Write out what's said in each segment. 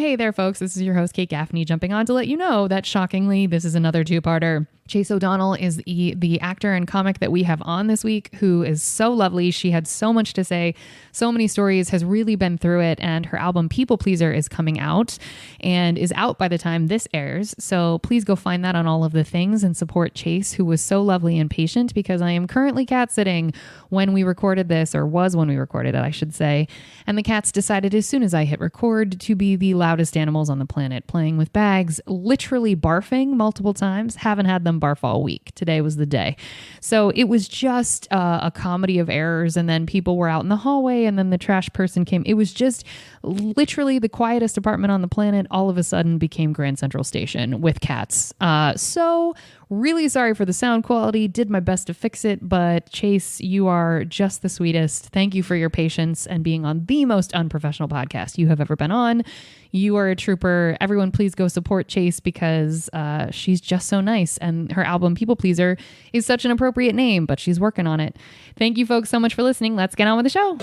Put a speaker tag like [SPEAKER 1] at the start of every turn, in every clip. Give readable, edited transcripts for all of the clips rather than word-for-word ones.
[SPEAKER 1] Hey there, folks. This is your host, Kate Gaffney, jumping on to let you know that shockingly, this is another two-parter. Chase O'Donnell is the actor and comic that we have on this week, who is so lovely. She had so much to say, so many stories, has really been through it, and her album People Pleaser is coming out and is out by the time this airs. So please go find that on all of the things and support Chase, who was so lovely and patient, because I am currently cat sitting when we recorded this, or was when we recorded it, I should say. And the cats decided as soon as I hit record to be the loudest animals on the planet, playing with bags, literally barfing multiple times. Haven't had them barf all week. Today was the day. So it was just a comedy of errors. And then people were out in the hallway, and then the trash person came. It was just literally the quietest apartment on the planet all of a sudden became Grand Central Station with cats. So really sorry for the sound quality. Did my best to fix it, but Chase, you are just the sweetest. Thank you for your patience and being on the most unprofessional podcast you have ever been on. You are a trooper. Everyone, please go support Chase, because she's just so nice. And her album People Pleaser is such an appropriate name, but she's working on it. Thank you folks so much for listening. Let's get on with the show.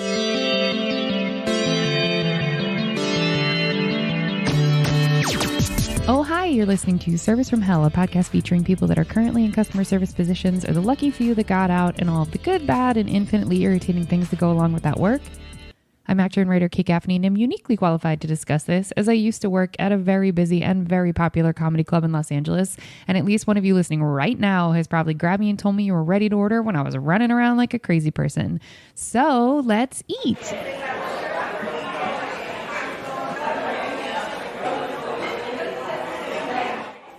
[SPEAKER 1] Oh, hi, you're listening to Service from Hell, a podcast featuring people that are currently in customer service positions, or the lucky few that got out, and all of the good, bad, and infinitely irritating things that go along with that work. I'm actor and writer Kate Gaffney, and am uniquely qualified to discuss this, as I used to work at a very busy and very popular comedy club in Los Angeles, and at least one of you listening right now has probably grabbed me and told me you were ready to order when I was running around like a crazy person. So let's eat.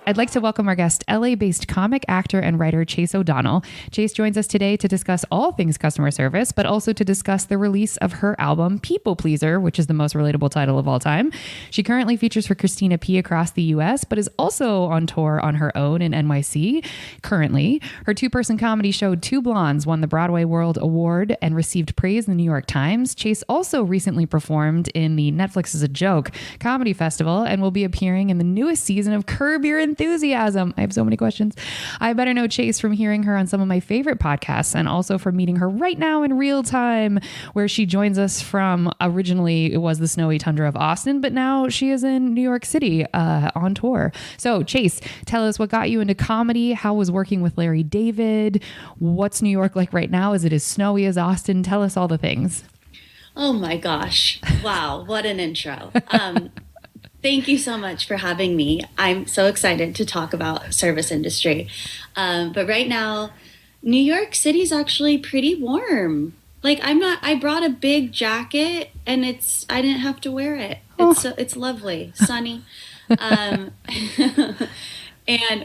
[SPEAKER 1] I'd like to welcome our guest, LA-based comic, actor, and writer Chase O'Donnell. Chase joins us today to discuss all things customer service, but also to discuss the release of her album, People Pleaser, which is the most relatable title of all time. She currently features for Christina P. across the U.S., but is also on tour on her own in NYC. Currently, her two-person comedy show, Two Blondes, won the Broadway World Award and received praise in the New York Times. Chase also recently performed in the Netflix is a Joke comedy festival and will be appearing in the newest season of Curb Your Enthusiasm. I have so many questions. I better know Chase from hearing her on some of my favorite podcasts, and also from meeting her right now in real time, where she joins us from, originally it was the snowy tundra of Austin, but now she is in New York City on tour. So Chase, tell us what got you into comedy. How was working with Larry David? What's New York like right now? Is it as snowy as Austin? Tell us all the things.
[SPEAKER 2] Oh my gosh. Wow. What an intro. Thank you so much for having me. I'm so excited to talk about service industry. But right now, New York City is actually pretty warm. Like I brought a big jacket and I didn't have to wear it. It's lovely, sunny. And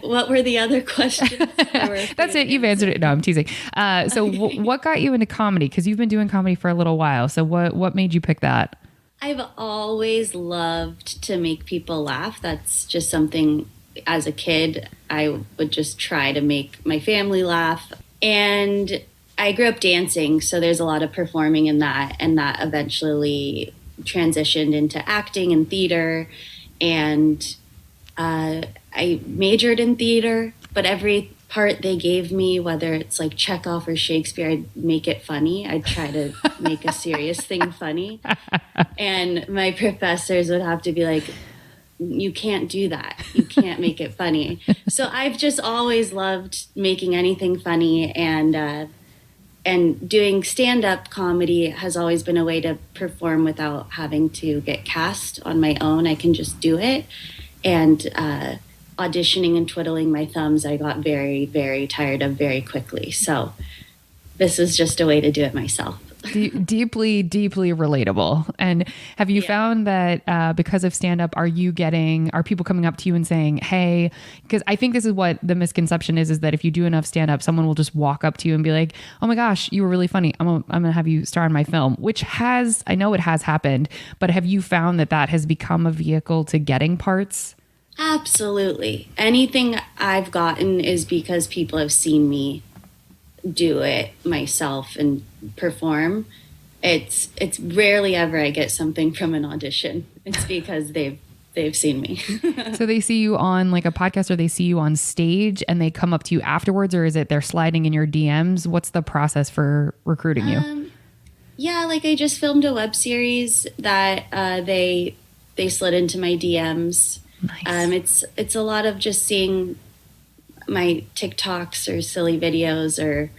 [SPEAKER 2] what were the other questions?
[SPEAKER 1] That's it. You've answered it. No, I'm teasing. So what got you into comedy? Because you've been doing comedy for a little while. So what made you pick that?
[SPEAKER 2] I've always loved to make people laugh. That's just something, as a kid, I would just try to make my family laugh. And I grew up dancing, so there's a lot of performing in that. And that eventually transitioned into acting and theater. And I majored in theater, but every part they gave me, whether it's like Chekhov or Shakespeare, I'd make it funny. I'd try to make a serious thing funny. And my professors would have to be like, you can't do that. You can't make it funny. So I've just always loved making anything funny, and doing stand-up comedy has always been a way to perform without having to get cast on my own. I can just do it. And auditioning and twiddling my thumbs, I got very, very tired of very quickly. So this was just a way to do it myself.
[SPEAKER 1] Deeply, deeply relatable. And have you found that because of stand-up, are people coming up to you and saying, hey, because I think this is what the misconception is that if you do enough stand-up, someone will just walk up to you and be like, oh my gosh, you were really funny. I'm going to have you star in my film, which I know it has happened, but have you found that has become a vehicle to getting parts?
[SPEAKER 2] Absolutely. Anything I've gotten is because people have seen me do it myself and perform. It's rarely ever I get something from an audition. It's because they've seen me.
[SPEAKER 1] So they see you on like a podcast, or they see you on stage and they come up to you afterwards, or is it they're sliding in your DMs? What's the process for recruiting you?
[SPEAKER 2] Yeah, like I just filmed a web series that they they slid into my DMs.
[SPEAKER 1] Nice.
[SPEAKER 2] It's a lot of just seeing my TikToks or silly videos or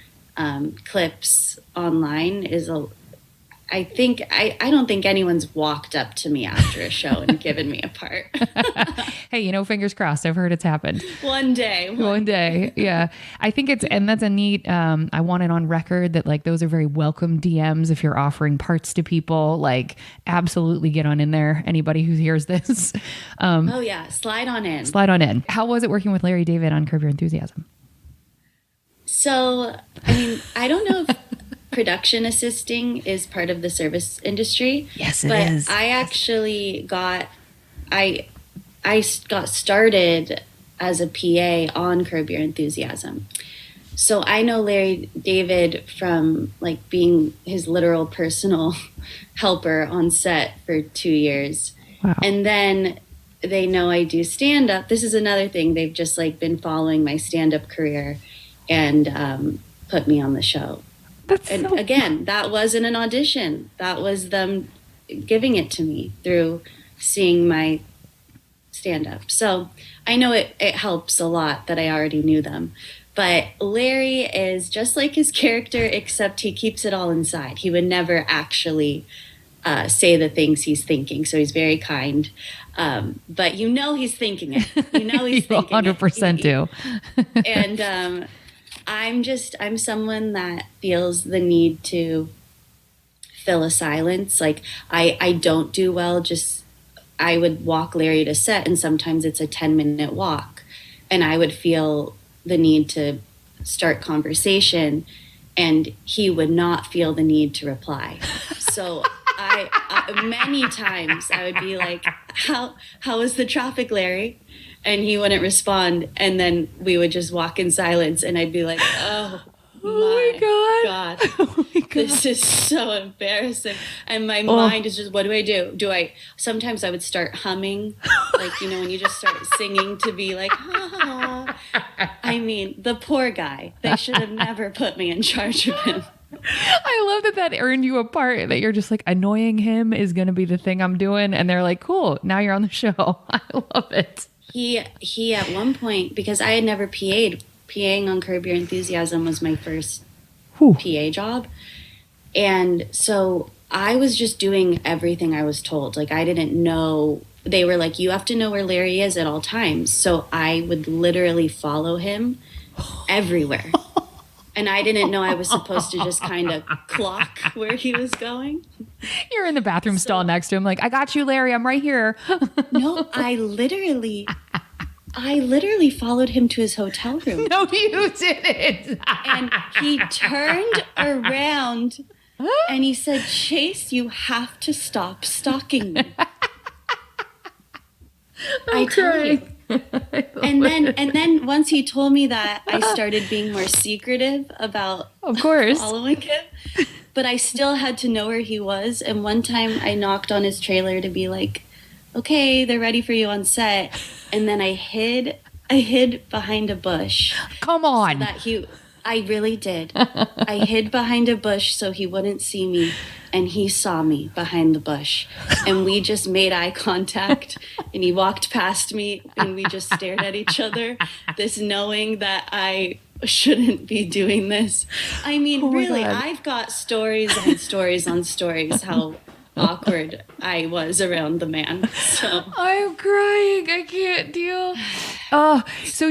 [SPEAKER 2] clips online is a. I don't think anyone's walked up to me after a show and given me a part.
[SPEAKER 1] Hey, fingers crossed. I've heard it's happened.
[SPEAKER 2] One day.
[SPEAKER 1] One day. Yeah. I think and that's a neat, I want it on record that like those are very welcome DMs if you're offering parts to people. Like absolutely get on in there. Anybody who hears this.
[SPEAKER 2] Oh yeah. Slide on in.
[SPEAKER 1] Slide on in. How was it working with Larry David on Curb Your Enthusiasm?
[SPEAKER 2] So, I mean, I don't know if production assisting is part of the service industry.
[SPEAKER 1] Yes, it is.
[SPEAKER 2] But I actually I got started as a PA on Curb Your Enthusiasm. So I know Larry David from like being his literal personal helper on set for 2 years.
[SPEAKER 1] Wow.
[SPEAKER 2] And then they know I do stand up. This is another thing. They've just like been following my stand up career and put me on the show. Again, that wasn't an audition. That was them giving it to me through seeing my stand-up. So I know it helps a lot that I already knew them. But Larry is just like his character, except he keeps it all inside. He would never actually say the things he's thinking. So he's very kind. But he's thinking it. He's thinking
[SPEAKER 1] 100% do.
[SPEAKER 2] And I'm someone that feels the need to fill a silence. Like I don't do well. I would walk Larry to set and sometimes it's a 10-minute walk and I would feel the need to start conversation and he would not feel the need to reply. So I many times I would be like, how is the traffic, Larry? And he wouldn't respond. And then we would just walk in silence. And I'd be like, oh my God.
[SPEAKER 1] Oh my God.
[SPEAKER 2] This is so embarrassing. And my mind is just, what do I do? Sometimes I would start humming. Like, when you just start singing to be like, I mean, the poor guy. They should have never put me in charge of him.
[SPEAKER 1] I love that earned you a part that you're just like annoying him is going to be the thing I'm doing. And they're like, cool, now you're on the show. I love it.
[SPEAKER 2] He at one point, because I had never PA'ing on Curb Your Enthusiasm was my first PA job. And so I was just doing everything I was told. Like I didn't know, they were like, you have to know where Larry is at all times. So I would literally follow him everywhere. And I didn't know I was supposed to just kind of clock where he was going.
[SPEAKER 1] You're in the bathroom stall next to him like, I got you, Larry. I'm right here.
[SPEAKER 2] No, I literally followed him to his hotel room.
[SPEAKER 1] No, you didn't.
[SPEAKER 2] And he turned around and he said, Chase, you have to stop stalking me. I tell you. And then once he told me that, I started being more secretive about following him. But I still had to know where he was. And one time I knocked on his trailer to be like, okay, they're ready for you on set. And then I hid behind a bush.
[SPEAKER 1] Come on.
[SPEAKER 2] So I really did. I hid behind a bush so he wouldn't see me. And he saw me behind the bush. And we just made eye contact. And he walked past me and we just stared at each other. This knowing that I shouldn't be doing this. I mean, really, I've got stories on stories on stories how awkward I was around the man. So
[SPEAKER 1] I'm crying. I can't deal. Oh, so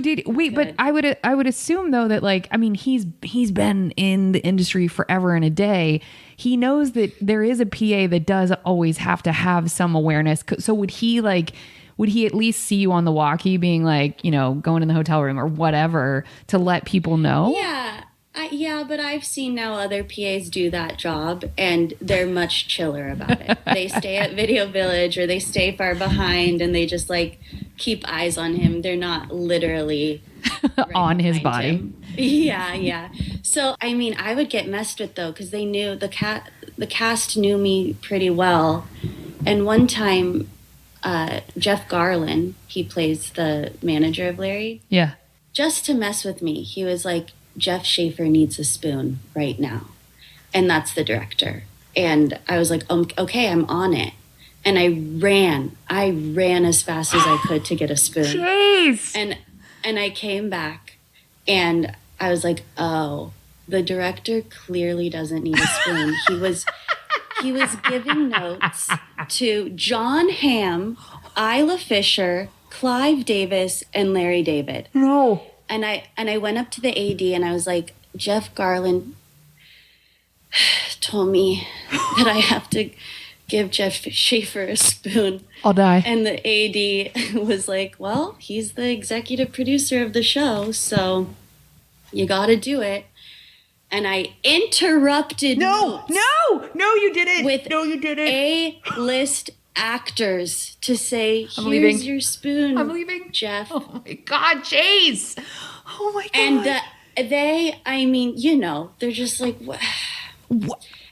[SPEAKER 1] but I would assume though that like, I mean, he's been in the industry forever and a day. He knows that there is a PA that does always have to have some awareness. So would he at least see you on the walkie being like, going in the hotel room or whatever to let people know?
[SPEAKER 2] Yeah. But I've seen now other PAs do that job and they're much chiller about it. They stay at Video Village or they stay far behind and they just like keep eyes on him. They're not literally right
[SPEAKER 1] on his body.
[SPEAKER 2] Him. Yeah. So, I mean, I would get messed with though because they knew the cast knew me pretty well. And one time, Jeff Garlin, he plays the manager of Larry.
[SPEAKER 1] Yeah.
[SPEAKER 2] Just to mess with me, he was like, Jeff Schaefer needs a spoon right now. And that's the director. And I was like, okay, I'm on it. and I ran as fast as I could to get a spoon.
[SPEAKER 1] Jeez.
[SPEAKER 2] And I came back and I was like, oh, the director clearly doesn't need a spoon. He was giving notes to John Hamm, Isla Fisher, Clive Davis, and Larry David.
[SPEAKER 1] No.
[SPEAKER 2] And I went up to the AD and I was like, Jeff Garlin told me that I have to give Jeff Schaefer a spoon.
[SPEAKER 1] I'll die.
[SPEAKER 2] And the AD was like, well, he's the executive producer of the show, so you got to do it. And I interrupted
[SPEAKER 1] No, you didn't.
[SPEAKER 2] with
[SPEAKER 1] no, you didn't.
[SPEAKER 2] A-list actors to say, here's
[SPEAKER 1] leaving.
[SPEAKER 2] your spoon,
[SPEAKER 1] I'm leaving.
[SPEAKER 2] Jeff.
[SPEAKER 1] Oh my God, Chase. Oh my God.
[SPEAKER 2] And they're just like, what?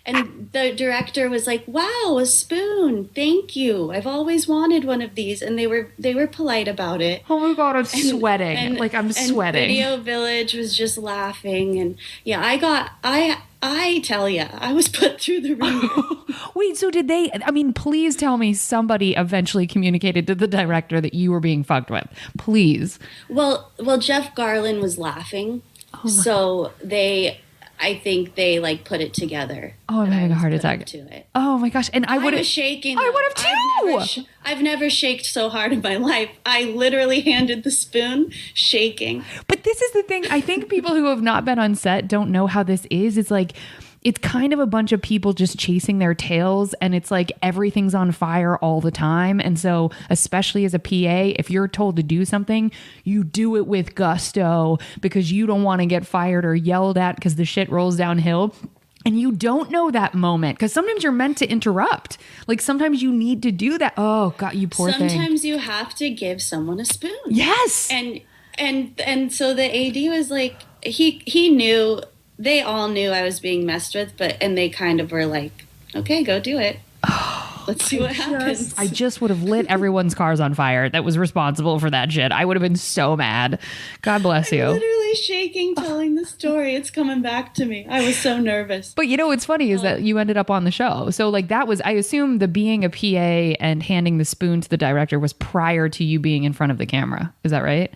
[SPEAKER 2] And the director was like, wow, a spoon. Thank you. I've always wanted one of these. And they were polite about it.
[SPEAKER 1] Oh my God, I'm sweating. I'm sweating.
[SPEAKER 2] Video Village was just laughing. And yeah, I tell you, I was put through the ringer.
[SPEAKER 1] Wait, so did they, please tell me somebody eventually communicated to the director that you were being fucked with. Please.
[SPEAKER 2] Well, Jeff Garlin was laughing. So I think they like put it together.
[SPEAKER 1] Oh, I'm having a heart attack.
[SPEAKER 2] To it.
[SPEAKER 1] Oh my gosh. And I would have
[SPEAKER 2] was shaking.
[SPEAKER 1] I would have too.
[SPEAKER 2] I've never shaked so hard in my life. I literally handed the spoon shaking.
[SPEAKER 1] But this is the thing. I think people who have not been on set don't know how this is. It's like, it's kind of a bunch of people just chasing their tails, and it's like everything's on fire all the time. And so, especially as a PA, if you're told to do something, you do it with gusto because you don't want to get fired or yelled at because the shit rolls downhill. And you don't know that moment because sometimes you're meant to interrupt. Like sometimes you need to do that. Oh God, you poor thing.
[SPEAKER 2] Sometimes you have to give someone a spoon.
[SPEAKER 1] Yes.
[SPEAKER 2] And so the AD was like, he knew. They all knew I was being messed with, and they kind of were like, okay, go do it. Let's see what happens.
[SPEAKER 1] I just would have lit everyone's cars on fire that was responsible for that shit. I would have been so mad. God bless you.
[SPEAKER 2] I'm literally shaking telling the story. It's coming back to me. I was so nervous.
[SPEAKER 1] But what's funny is that you ended up on the show. So like that was, I assume the being a PA and handing the spoon to the director was prior to you being in front of the camera. Is that right?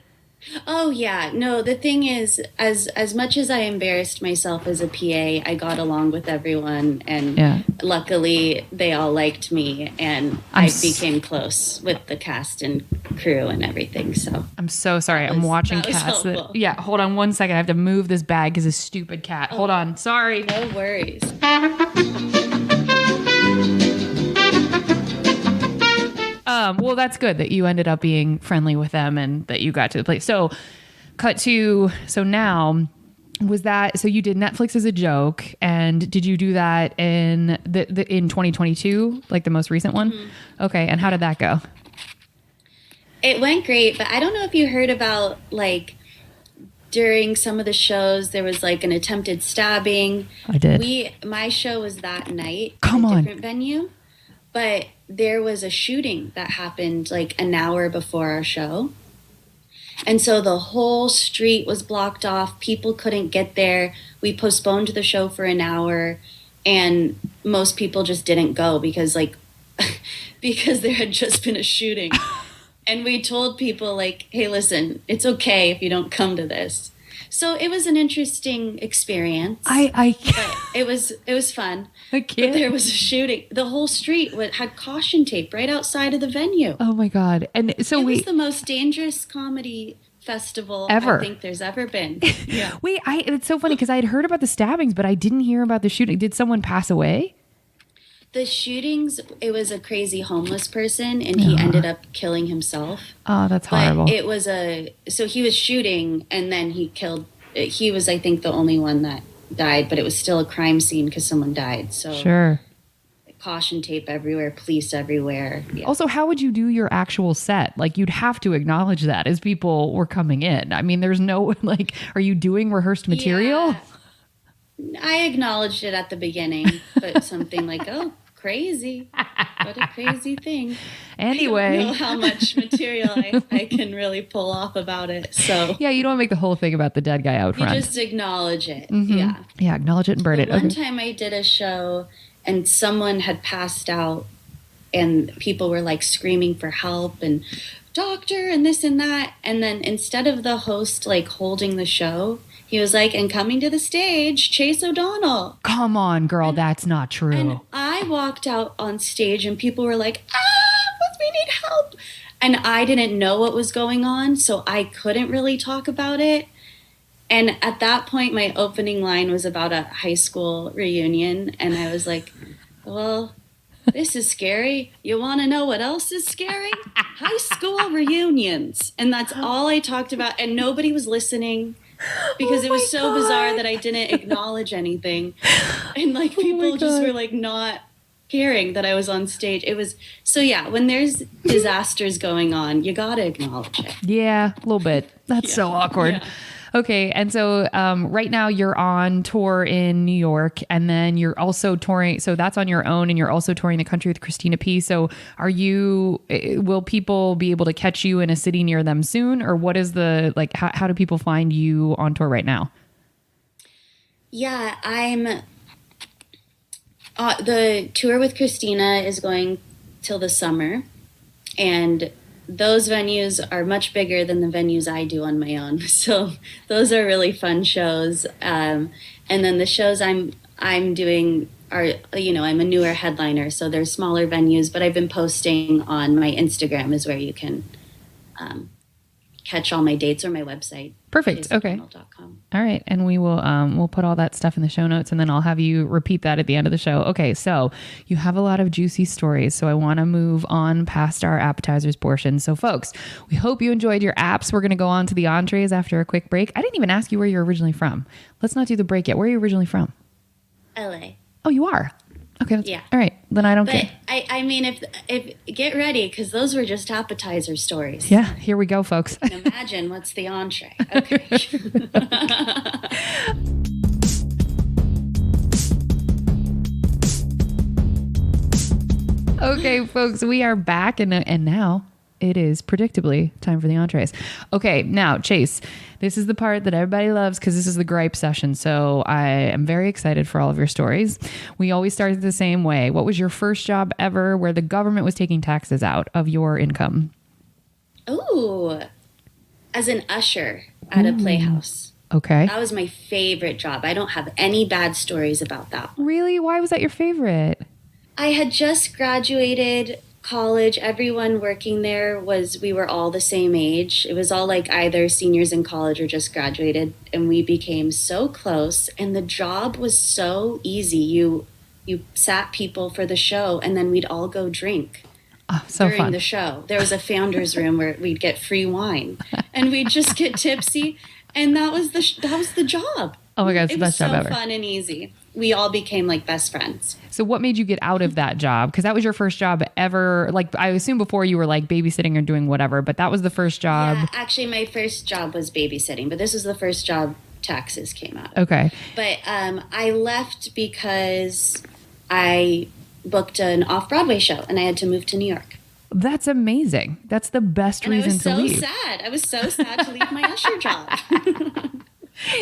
[SPEAKER 2] Oh yeah, no, the thing is, as much as I embarrassed myself as a PA, I got along with everyone, and luckily they all liked me, and I became close with the cast and crew and everything. So
[SPEAKER 1] I'm so sorry. I'm watching cats. Yeah, hold on one second. I have to move this bag because a stupid cat. Hold on. Sorry.
[SPEAKER 2] No worries.
[SPEAKER 1] Well, that's good that you ended up being friendly with them and that you got to the place. So now was that, so you did Netflix as a joke, and did you do that in in 2022, like the most recent one? Mm-hmm. Okay. And how did that go?
[SPEAKER 2] It went great, but I don't know if you heard about like during some of the shows, there was like an attempted stabbing.
[SPEAKER 1] I did.
[SPEAKER 2] My show was that night.
[SPEAKER 1] Come on.
[SPEAKER 2] Different venue. But there was a shooting that happened like an hour before our show. And so the whole street was blocked off. People couldn't get there. We postponed the show for an hour, and most people just didn't go because because there had just been a shooting. And we told people like, hey, listen, it's okay if you don't come to this. So it was an interesting experience.
[SPEAKER 1] But
[SPEAKER 2] it was fun.
[SPEAKER 1] I can't.
[SPEAKER 2] But there was a shooting. The whole street had caution tape right outside of the venue.
[SPEAKER 1] Oh my God! And so
[SPEAKER 2] it was the most dangerous comedy festival
[SPEAKER 1] ever.
[SPEAKER 2] I think there's ever been. Yeah.
[SPEAKER 1] Wait, it's so funny because I had heard about the stabbings, but I didn't hear about the shooting. Did someone pass away?
[SPEAKER 2] The shootings, it was a crazy homeless person, and he ended up killing himself.
[SPEAKER 1] Oh, that's horrible.
[SPEAKER 2] But it was so he was shooting, and then he was, I think, the only one that died, but it was still a crime scene because someone died. So
[SPEAKER 1] sure.
[SPEAKER 2] Caution tape everywhere, police everywhere. Yeah.
[SPEAKER 1] Also, how would you do your actual set? Like, you'd have to acknowledge that as people were coming in. I mean, there's no, like, are you doing rehearsed material?
[SPEAKER 2] Yeah. I acknowledged it at the beginning, but something like, oh, crazy. What a crazy thing.
[SPEAKER 1] Anyway.
[SPEAKER 2] I don't know how much material I can really pull off about it. So
[SPEAKER 1] yeah, you don't make the whole thing about the dead guy out front.
[SPEAKER 2] You just acknowledge it.
[SPEAKER 1] Mm-hmm.
[SPEAKER 2] Yeah.
[SPEAKER 1] Yeah, acknowledge it and burn it.
[SPEAKER 2] One time I did a show and someone had passed out and people were like screaming for help and doctor and this and that. And then instead of the host like holding the show, he was like, and coming to the stage, Chase O'Donnell.
[SPEAKER 1] Come on, girl. That's not true.
[SPEAKER 2] And I walked out on stage and people were like, we need help. And I didn't know what was going on, so I couldn't really talk about it. And at that point, my opening line was about a high school reunion. And I was like, well, this is scary. You want to know what else is scary? High school reunions. And that's all I talked about. And nobody was listening because it was so bizarre that I didn't acknowledge anything. And like people just were like not caring that I was on stage. It was so, yeah, when there's disasters going on, you got to acknowledge it.
[SPEAKER 1] Yeah, a little bit. That's so awkward. Yeah. Okay. And so right now you're on tour in New York, and then you're also touring. So that's on your own, and you're also touring the country with Christina P. So will people be able to catch you in a city near them soon? Or what is how do people find you on tour right now?
[SPEAKER 2] Yeah, the tour with Christina is going till the summer, and those venues are much bigger than the venues I do on my own. So those are really fun shows. And then the shows I'm doing are, I'm a newer headliner, so they're smaller venues, but I've been posting on my Instagram is where you can catch all my dates, or my website.
[SPEAKER 1] Perfect. Okay. All right. And we will, we'll put all that stuff in the show notes, and then I'll have you repeat that at the end of the show. Okay. So you have a lot of juicy stories. So I want to move on past our appetizers portion. So folks, we hope you enjoyed your apps. We're going to go on to the entrees after a quick break. I didn't even ask you where you're originally from. Let's not do the break yet. Where are you originally from?
[SPEAKER 2] LA.
[SPEAKER 1] Oh, you are? Okay.
[SPEAKER 2] Yeah.
[SPEAKER 1] All right. Then I don't care.
[SPEAKER 2] I mean, if get ready, because those were just appetizer stories.
[SPEAKER 1] Yeah. Here we go, folks.
[SPEAKER 2] And imagine what's the entree. Okay.
[SPEAKER 1] Okay, folks, we are back, and now it is predictably time for the entrees. Okay, now, Chase, this is the part that everybody loves because this is the gripe session. So I am very excited for all of your stories. We always start the same way. What was your first job ever where the government was taking taxes out of your income?
[SPEAKER 2] Ooh, as an usher at a playhouse.
[SPEAKER 1] Okay.
[SPEAKER 2] That was my favorite job. I don't have any bad stories about that.
[SPEAKER 1] Really? Why was that your favorite?
[SPEAKER 2] I had just graduated college. Everyone working there we were all the same age. It was all like either seniors in college or just graduated, and we became so close, and the job was so easy. You sat people for the show, and then we'd all go drink during
[SPEAKER 1] fun.
[SPEAKER 2] The show. There was a founder's room where we'd get free wine, and we'd just get tipsy, and that was the job.
[SPEAKER 1] Oh my God, it's the best job ever.
[SPEAKER 2] It was so fun and easy. We all became like best friends.
[SPEAKER 1] So what made you get out of that job? Because that was your first job ever. Like, I assume before you were like babysitting or doing whatever, but that was the first job.
[SPEAKER 2] Yeah, actually my first job was babysitting, but this was the first job taxes came out.
[SPEAKER 1] Okay.
[SPEAKER 2] But I left because I booked an off-Broadway show and I had to move to New York.
[SPEAKER 1] That's amazing. That's the best reason to leave.
[SPEAKER 2] I was so sad to leave my usher job.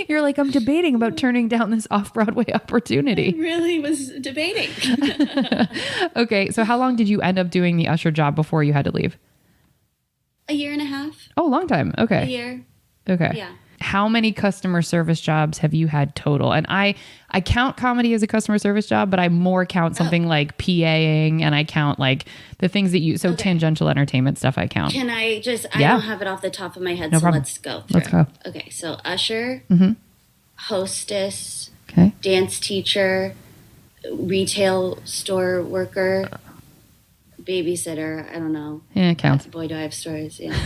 [SPEAKER 1] You're like, I'm debating about turning down this off-Broadway opportunity.
[SPEAKER 2] I really was debating.
[SPEAKER 1] Okay, so how long did you end up doing the usher job before you had to leave?
[SPEAKER 2] A year and a half.
[SPEAKER 1] Oh, long time. Okay.
[SPEAKER 2] A year.
[SPEAKER 1] Okay.
[SPEAKER 2] Yeah.
[SPEAKER 1] How many customer service jobs have you had total? And I count comedy as a customer service job, but I more count something like PAing, and I count like the things that tangential entertainment stuff I count.
[SPEAKER 2] Can I I don't have it off the top of my head,
[SPEAKER 1] no
[SPEAKER 2] so
[SPEAKER 1] problem.
[SPEAKER 2] let's go through.
[SPEAKER 1] Let's go.
[SPEAKER 2] Okay, so usher, hostess,
[SPEAKER 1] okay,
[SPEAKER 2] dance teacher, retail store worker, babysitter, I don't know.
[SPEAKER 1] Yeah, it counts.
[SPEAKER 2] Boy, do I have stories, yeah.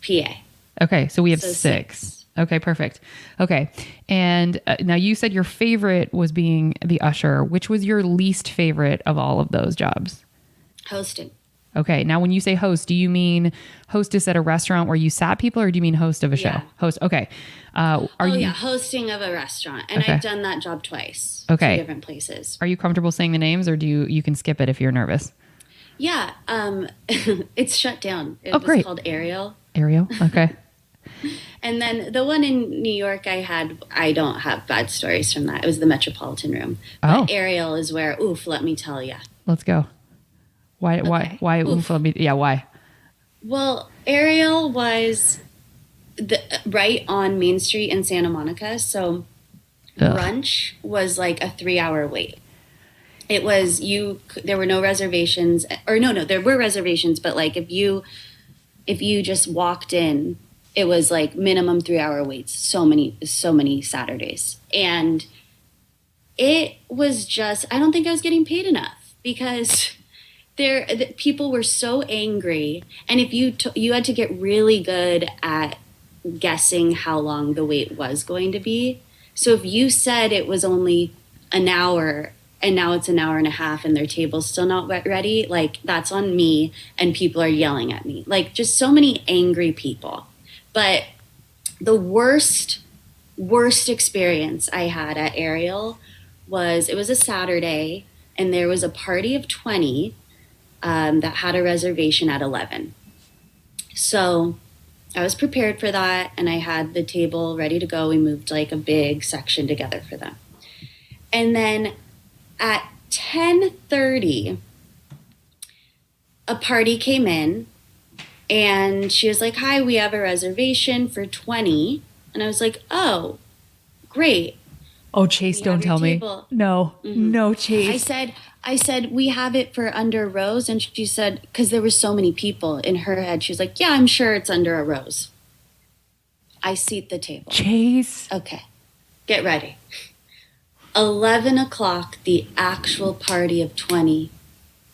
[SPEAKER 2] PA.
[SPEAKER 1] Okay, so we have six. Okay, perfect. Okay, and now you said your favorite was being the usher. Which was your least favorite of all of those jobs?
[SPEAKER 2] Hosting.
[SPEAKER 1] Okay, now when you say host, do you mean hostess at a restaurant where you sat people, or do you mean host of a show? Host. Okay.
[SPEAKER 2] Hosting of a restaurant, and I've done that job twice.
[SPEAKER 1] Okay.
[SPEAKER 2] 2 different places.
[SPEAKER 1] Are you comfortable saying the names, or do you can skip it if you're nervous?
[SPEAKER 2] Yeah, it's shut down. It was
[SPEAKER 1] great.
[SPEAKER 2] called Ariel.
[SPEAKER 1] Ariel. Okay.
[SPEAKER 2] And then the one in New York I don't have bad stories from that. It was the Metropolitan Room.
[SPEAKER 1] Oh.
[SPEAKER 2] But Ariel is where, oof, let me tell you.
[SPEAKER 1] Let's go. Why, why,
[SPEAKER 2] Oof.
[SPEAKER 1] why?
[SPEAKER 2] Well, Ariel was right on Main Street in Santa Monica. So
[SPEAKER 1] Ugh.
[SPEAKER 2] brunch was like a 3-hour wait. It was there were no reservations, or no, there were reservations, but like if you just walked in, it was like minimum 3-hour waits. So many Saturdays. And it was just, I don't think I was getting paid enough because people were so angry. And if you had to get really good at guessing how long the wait was going to be. So if you said it was only an hour and now it's an hour and a half and their table's still not ready, like that's on me and people are yelling at me. Like just so many angry people. But the worst experience I had at Ariel was, it was a Saturday and there was a party of 20 that had a reservation at 11. So I was prepared for that and I had the table ready to go. We moved like a big section together for them. And then at 10:30, a party came in and she was like, "Hi, we have a reservation for 20." And I was like, "Oh, great."
[SPEAKER 1] Oh, Chase, don't tell me. No, no, Chase.
[SPEAKER 2] I said, "We have it for under a rose." And she said, because there were so many people in her head, she was like, "Yeah, I'm sure it's under a rose." I seat the table.
[SPEAKER 1] Chase.
[SPEAKER 2] Okay, get ready. 11 o'clock, the actual party of 20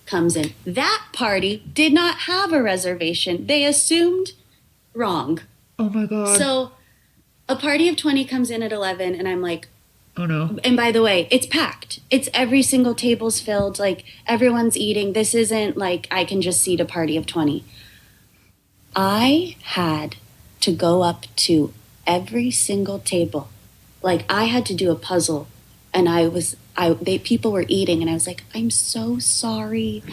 [SPEAKER 2] comes in. That party did not have a reservation. They assumed wrong.
[SPEAKER 1] Oh my God.
[SPEAKER 2] So a party of 20 comes in at 11 and I'm like,
[SPEAKER 1] oh no.
[SPEAKER 2] And by the way, it's packed. It's every single table's filled. Like everyone's eating. This isn't like I can just seat a party of 20. I had to go up to every single table. Like I had to do a puzzle. And people were eating and I was like, "I'm so sorry.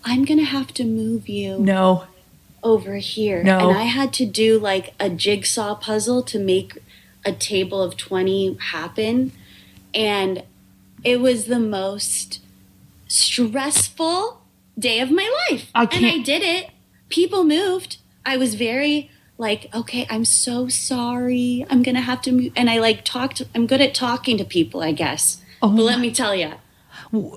[SPEAKER 2] I'm going to have to move you
[SPEAKER 1] No.
[SPEAKER 2] over here."
[SPEAKER 1] No.
[SPEAKER 2] And I had to do like a jigsaw puzzle to make a table of 20 happen. And it was the most stressful day of my life. And I did it. People moved. I was very like, "Okay, I'm so sorry. I'm going to have to move." And I like I'm good at talking to people, I guess. But let me tell you,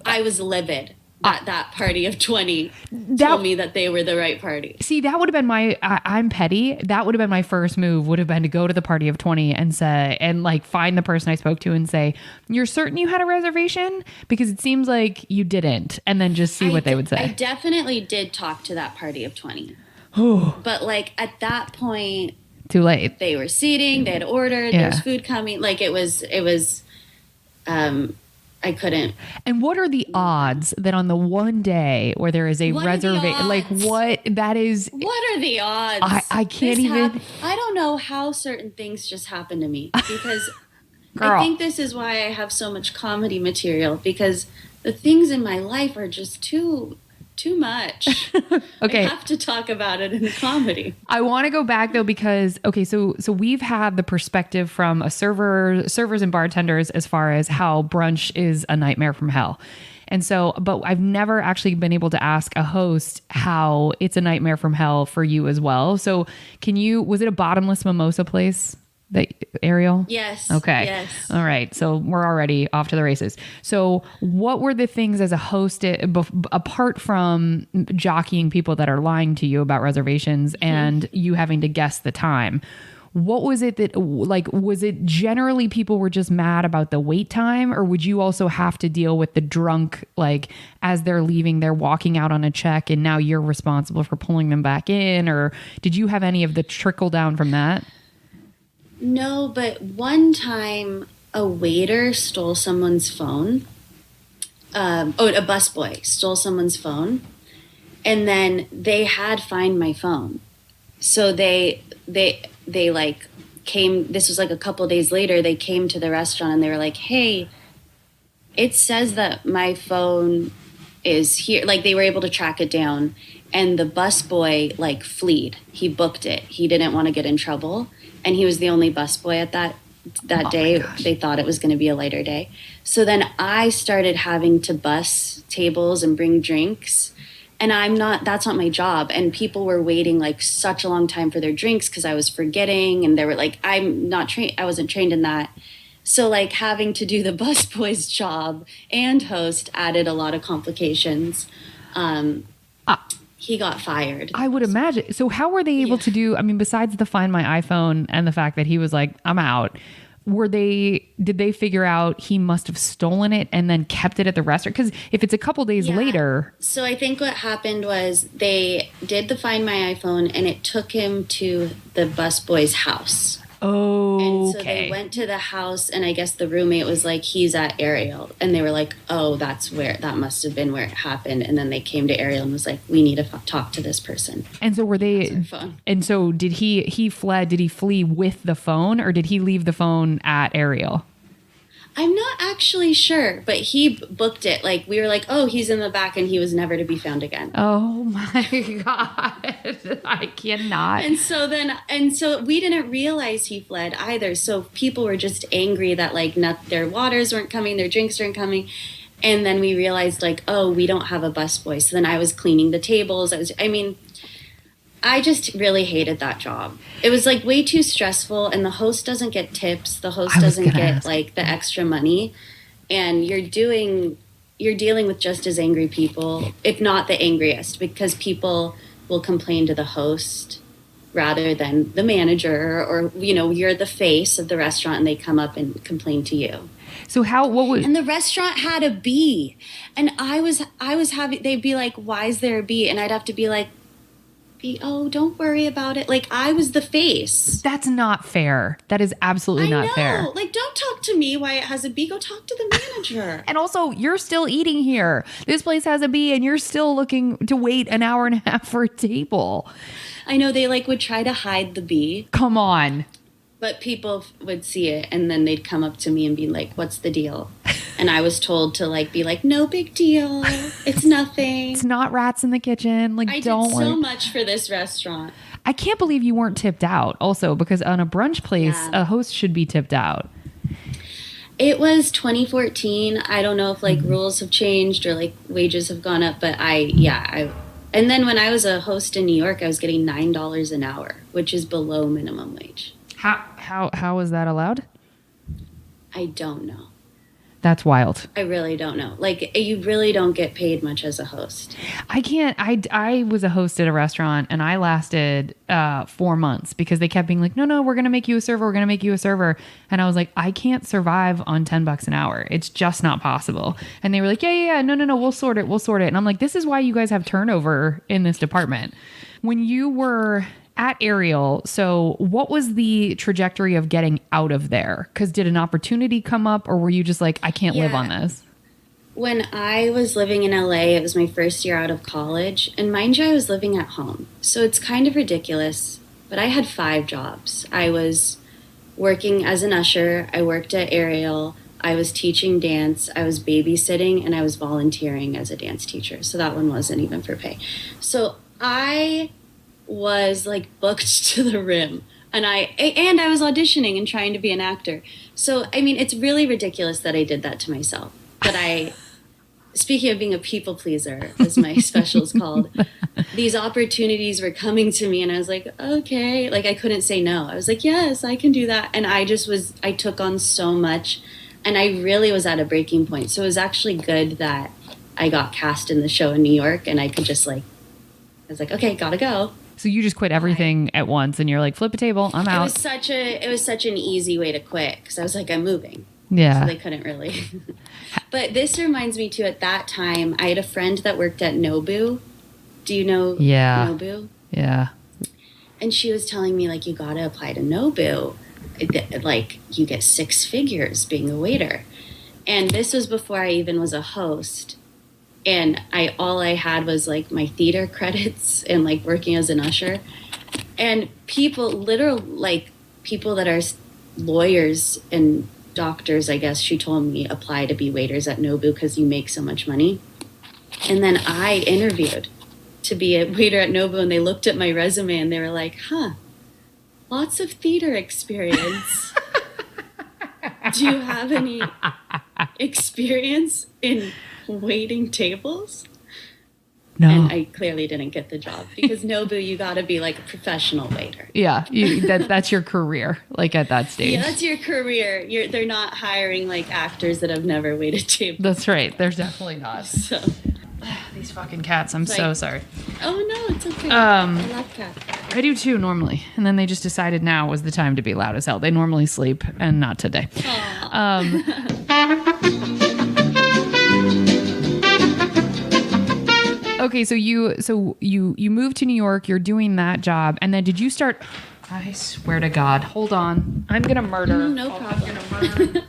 [SPEAKER 2] I was livid that that party of 20 told me that they were the right party.
[SPEAKER 1] See, that would have been I'm petty. That would have been my first move, would have been to go to the party of 20 and say, and like find the person I spoke to and say, "You're certain you had a reservation? Because it seems like you didn't." And then just see what they would say.
[SPEAKER 2] I definitely did talk to that party of 20. But like at that point,
[SPEAKER 1] too late.
[SPEAKER 2] They were seating, they had ordered, there was food coming. Like it was I couldn't.
[SPEAKER 1] And what are the odds that on the one day where there is a reservation, like what that is?
[SPEAKER 2] What are the odds?
[SPEAKER 1] I can't even.
[SPEAKER 2] I don't know how certain things just happen to me because I think this is why I have so much comedy material, because the things in my life are just too much.
[SPEAKER 1] Okay.
[SPEAKER 2] I have to talk about it in comedy.
[SPEAKER 1] I want to go back though, because, okay, so we've had the perspective from servers and bartenders as far as how brunch is a nightmare from hell. And so, but I've never actually been able to ask a host how it's a nightmare from hell for you as well. So was it a bottomless mimosa place? Ariel?
[SPEAKER 2] Yes.
[SPEAKER 1] Okay.
[SPEAKER 2] Yes.
[SPEAKER 1] All right. So we're already off to the races. So what were the things as a host, apart from jockeying people that are lying to you about reservations and you having to guess the time? What was it that, like, was it generally people were just mad about the wait time, or would you also have to deal with the drunk, like as they're leaving, they're walking out on a check and now you're responsible for pulling them back in? Or did you have any of the trickle down from that?
[SPEAKER 2] No, but one time a waiter stole someone's phone. A busboy stole someone's phone, and then they had Find My Phone. So they like came. This was like a couple days later. They came to the restaurant and they were like, "Hey, it says that my phone is here." Like they were able to track it down, and the busboy like fled. He booked it. He didn't want to get in trouble. and he was the only busboy at that day. They thought it was going to be a lighter day. So then I started having to bus tables and bring drinks. And that's not my job. And people were waiting like such a long time for their drinks because I was forgetting. And they were like, I wasn't trained in that. So like having to do the busboy's job and host added a lot of complications. He got fired.
[SPEAKER 1] I would imagine. So how were they able to do, I mean, besides the Find My iPhone and the fact that he was like, I'm out, did they figure out he must have stolen it and then kept it at the restaurant? Because if it's a couple days later.
[SPEAKER 2] So I think what happened was they did the Find My iPhone and it took him to the busboy's house.
[SPEAKER 1] Oh,
[SPEAKER 2] and so they went to the house, and I guess the roommate was like, he's at Ariel. And they were like, oh, that must have been where it happened. And then they came to Ariel and was like, we need to talk to this person.
[SPEAKER 1] And so and so did he fled, did he flee with the phone, or did he leave the phone at Ariel?
[SPEAKER 2] I'm not actually sure, but he booked it. Like, we were like, oh, he's in the back, and he was never to be found again.
[SPEAKER 1] Oh my God. I cannot.
[SPEAKER 2] And so we didn't realize he fled either. So people were just angry that like their waters weren't coming, their drinks weren't coming. And then we realized like, oh, we don't have a busboy. So then I was cleaning the tables. I just really hated that job. It was like way too stressful, and the host doesn't get tips. The host doesn't get like the extra money, and you're dealing with just as angry people, if not the angriest, because people will complain to the host rather than the manager, or you're the face of the restaurant and they come up and complain to you.
[SPEAKER 1] So
[SPEAKER 2] and the restaurant had a bee, and I was having, they'd be like, why is there a bee? And I'd have to be like, oh, don't worry about it. Like, I was the face.
[SPEAKER 1] That's not fair. That is absolutely not fair.
[SPEAKER 2] Like, don't talk to me why it has a bee. Go talk to the manager.
[SPEAKER 1] And also, you're still eating here. This place has a bee, and you're still looking to wait an hour and a half for a table.
[SPEAKER 2] I know they like would try to hide the bee.
[SPEAKER 1] Come on.
[SPEAKER 2] But people would see it, and then they'd come up to me and be like, what's the deal? And I was told to like be like, no big deal. It's nothing.
[SPEAKER 1] It's not rats in the kitchen. Like,
[SPEAKER 2] I
[SPEAKER 1] don't
[SPEAKER 2] did
[SPEAKER 1] worry.
[SPEAKER 2] so much for this restaurant.
[SPEAKER 1] I can't believe you weren't tipped out also, because on a brunch place, a host should be tipped out.
[SPEAKER 2] It was 2014. I don't know if like rules have changed or like wages have gone up, but and then when I was a host in New York, I was getting $9 an hour, which is below minimum wage.
[SPEAKER 1] How is that allowed?
[SPEAKER 2] I don't know.
[SPEAKER 1] That's wild.
[SPEAKER 2] I really don't know. Like, you really don't get paid much as a host.
[SPEAKER 1] I was a host at a restaurant, and I lasted 4 months because they kept being like, no, we're going to make you a server. We're going to make you a server. And I was like, I can't survive on $10 an hour. It's just not possible. And they were like, yeah. No. We'll sort it. And I'm like, this is why you guys have turnover in this department. When you were at Ariel, so what was the trajectory of getting out of there? Because did an opportunity come up, or were you just like, I can't live on this?
[SPEAKER 2] When I was living in LA, it was my first year out of college. And mind you, I was living at home. So it's kind of ridiculous. But I had 5 jobs. I was working as an usher. I worked at Ariel. I was teaching dance. I was babysitting. And I was volunteering as a dance teacher. So that one wasn't even for pay. So I was like booked to the rim, and I was auditioning and trying to be an actor. So I mean, it's really ridiculous that I did that to myself. But speaking of being a people pleaser, as my special is called, these opportunities were coming to me, and I was like, okay, like I couldn't say no. I was like, yes, I can do that. And I took on so much, and I really was at a breaking point. So it was actually good that I got cast in the show in New York, and I could just I was like, okay, gotta go.
[SPEAKER 1] So you just quit everything at once, and you're like, flip a table, I'm out.
[SPEAKER 2] It was such an easy way to quit, because I was like, I'm moving.
[SPEAKER 1] Yeah.
[SPEAKER 2] So they couldn't really. But this reminds me too, at that time, I had a friend that worked at Nobu. Do you know Nobu?
[SPEAKER 1] Yeah.
[SPEAKER 2] And she was telling me, like, you got to apply to Nobu. Like, you get 6 figures being a waiter. And this was before I even was a host. And all I had was like my theater credits and like working as an usher. And people that are lawyers and doctors, I guess she told me, apply to be waiters at Nobu because you make so much money. And then I interviewed to be a waiter at Nobu, and they looked at my resume and they were like, lots of theater experience. Do you have any experience in waiting tables?
[SPEAKER 1] No.
[SPEAKER 2] And I clearly didn't get the job because Nobu, you got to be like a professional waiter.
[SPEAKER 1] Yeah, that's your career, like at that stage.
[SPEAKER 2] Yeah, that's your career. They're not hiring like actors that have never waited tables.
[SPEAKER 1] That's right. There's definitely not.
[SPEAKER 2] So
[SPEAKER 1] These fucking cats. I'm so sorry.
[SPEAKER 2] Oh no, it's okay. I love cats.
[SPEAKER 1] I do too normally, and then they just decided now was the time to be loud as hell. They normally sleep, and not today. Okay, so you moved to New York. You're doing that job, and then did you start? I swear to God, hold on. I'm gonna murder.
[SPEAKER 2] No problem.
[SPEAKER 1] I'm gonna murder.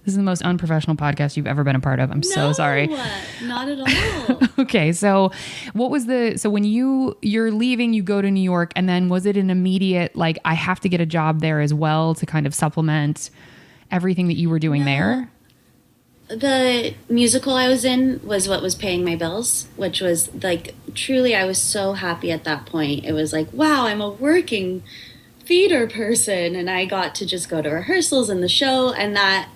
[SPEAKER 1] This is the most unprofessional podcast you've ever been a part of. I'm so sorry.
[SPEAKER 2] Not at all.
[SPEAKER 1] Okay, so what was so when you're leaving, you go to New York, and then was it an immediate, like, I have to get a job there as well to kind of supplement everything that you were doing there?
[SPEAKER 2] The musical I was in was what was paying my bills, which was like, truly, I was so happy at that point. It was like, wow, I'm a working theater person, and I got to just go to rehearsals and the show, and that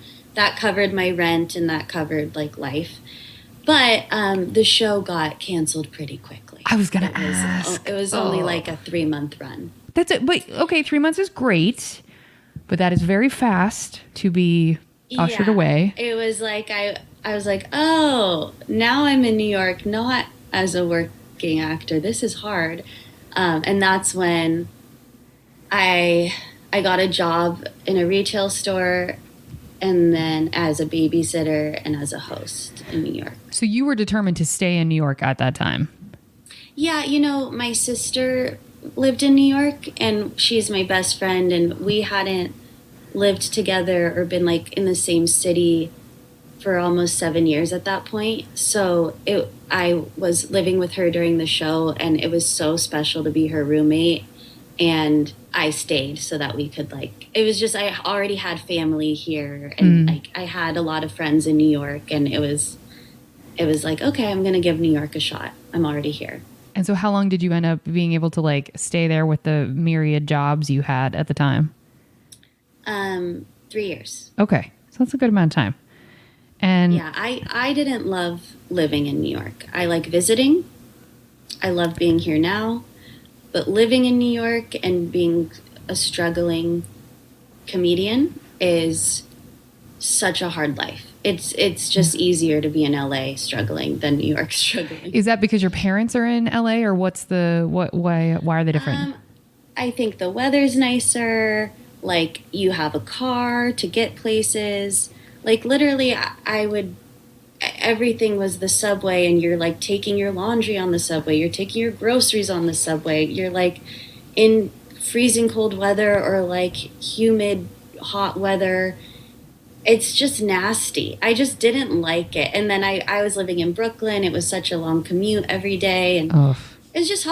[SPEAKER 2] covered my rent, and that covered like life. But the show got canceled pretty quickly.
[SPEAKER 1] I was gonna ask.
[SPEAKER 2] It was only like a 3-month run.
[SPEAKER 1] That's it. But okay, 3 months is great, but that is very fast to be ushered away.
[SPEAKER 2] It was like I was like, oh, now I'm in New York, not as a working actor. This is hard, and that's when I got a job in a retail store, and then as a babysitter and as a host in New York.
[SPEAKER 1] So you were determined to stay in New York at that time?
[SPEAKER 2] Yeah, my sister lived in New York, and she's my best friend, and we hadn't lived together or been like in the same city for almost 7 years at that point. So I was living with her during the show, and it was so special to be her roommate. And I stayed so that we could it was just, I already had family here, and I had a lot of friends in New York, and it was like, okay, I'm going to give New York a shot. I'm already here.
[SPEAKER 1] And so how long did you end up being able to stay there with the myriad jobs you had at the time?
[SPEAKER 2] 3 years.
[SPEAKER 1] Okay. So that's a good amount of time. And
[SPEAKER 2] yeah, I didn't love living in New York. I like visiting. I love being here now. But living in New York and being a struggling comedian is such a hard life. It's just easier to be in LA struggling than New York struggling.
[SPEAKER 1] Is that because your parents are in LA, or why are they different?
[SPEAKER 2] I think the weather's nicer. Like, you have a car to get places. Like, literally, everything was the subway, and you're like taking your laundry on the subway. You're taking your groceries on the subway. You're like in freezing cold weather or like humid hot weather. It's just nasty. I just didn't like it. And then I was living in Brooklyn. It was such a long commute every day, and it's just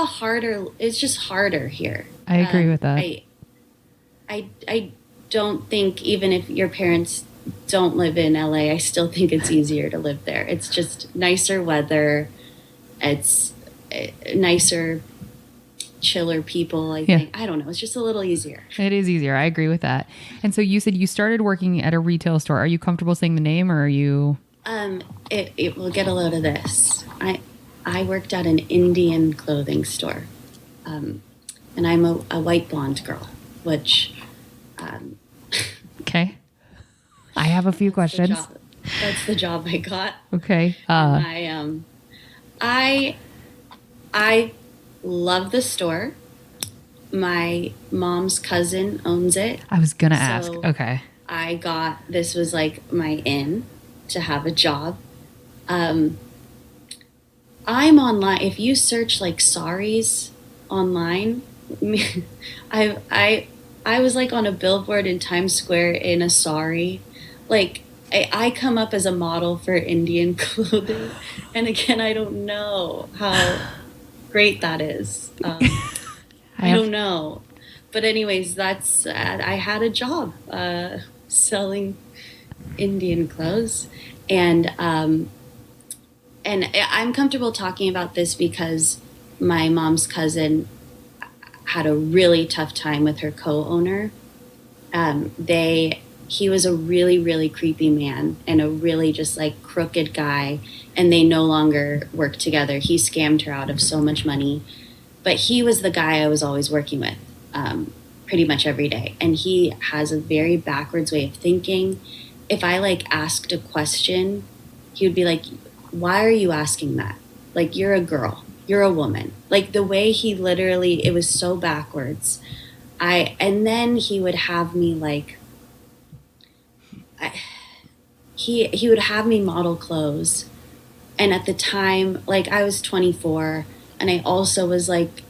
[SPEAKER 2] it's just harder here.
[SPEAKER 1] I agree with that.
[SPEAKER 2] I don't think, even if your parents don't live in LA, I still think it's easier to live there. It's just nicer weather. It's nicer, chiller people, I think. I don't know. It's just a little easier.
[SPEAKER 1] It is easier. I agree with that. And so you said you started working at a retail store. Are you comfortable saying the name, or are you?
[SPEAKER 2] It will get a load of this. I worked at an Indian clothing store. And I'm a white blonde girl, which...
[SPEAKER 1] Okay. I have a few questions.
[SPEAKER 2] That's the job I got.
[SPEAKER 1] Okay.
[SPEAKER 2] I love the store. My mom's cousin owns it.
[SPEAKER 1] I was gonna ask. Okay.
[SPEAKER 2] This was like my in to have a job. I'm online. If you search like saris online, I was like on a billboard in Times Square in a sari. Like, I come up as a model for Indian clothing. And again, I don't know how great that is. I don't know. But anyways, I had a job selling Indian clothes. And and I'm comfortable talking about this because my mom's cousin had a really tough time with her co-owner. He was a really, really creepy man and a really just like crooked guy, and they no longer work together. He scammed her out of so much money, but he was the guy I was always working with, pretty much every day. And he has a very backwards way of thinking. If I like asked a question, he would be like, "Why are you asking that? Like, you're a girl, you're a woman." Like the way he literally, it was so backwards. And then he would have me like, he would have me model clothes. And at the time, like I was 24 and I also was like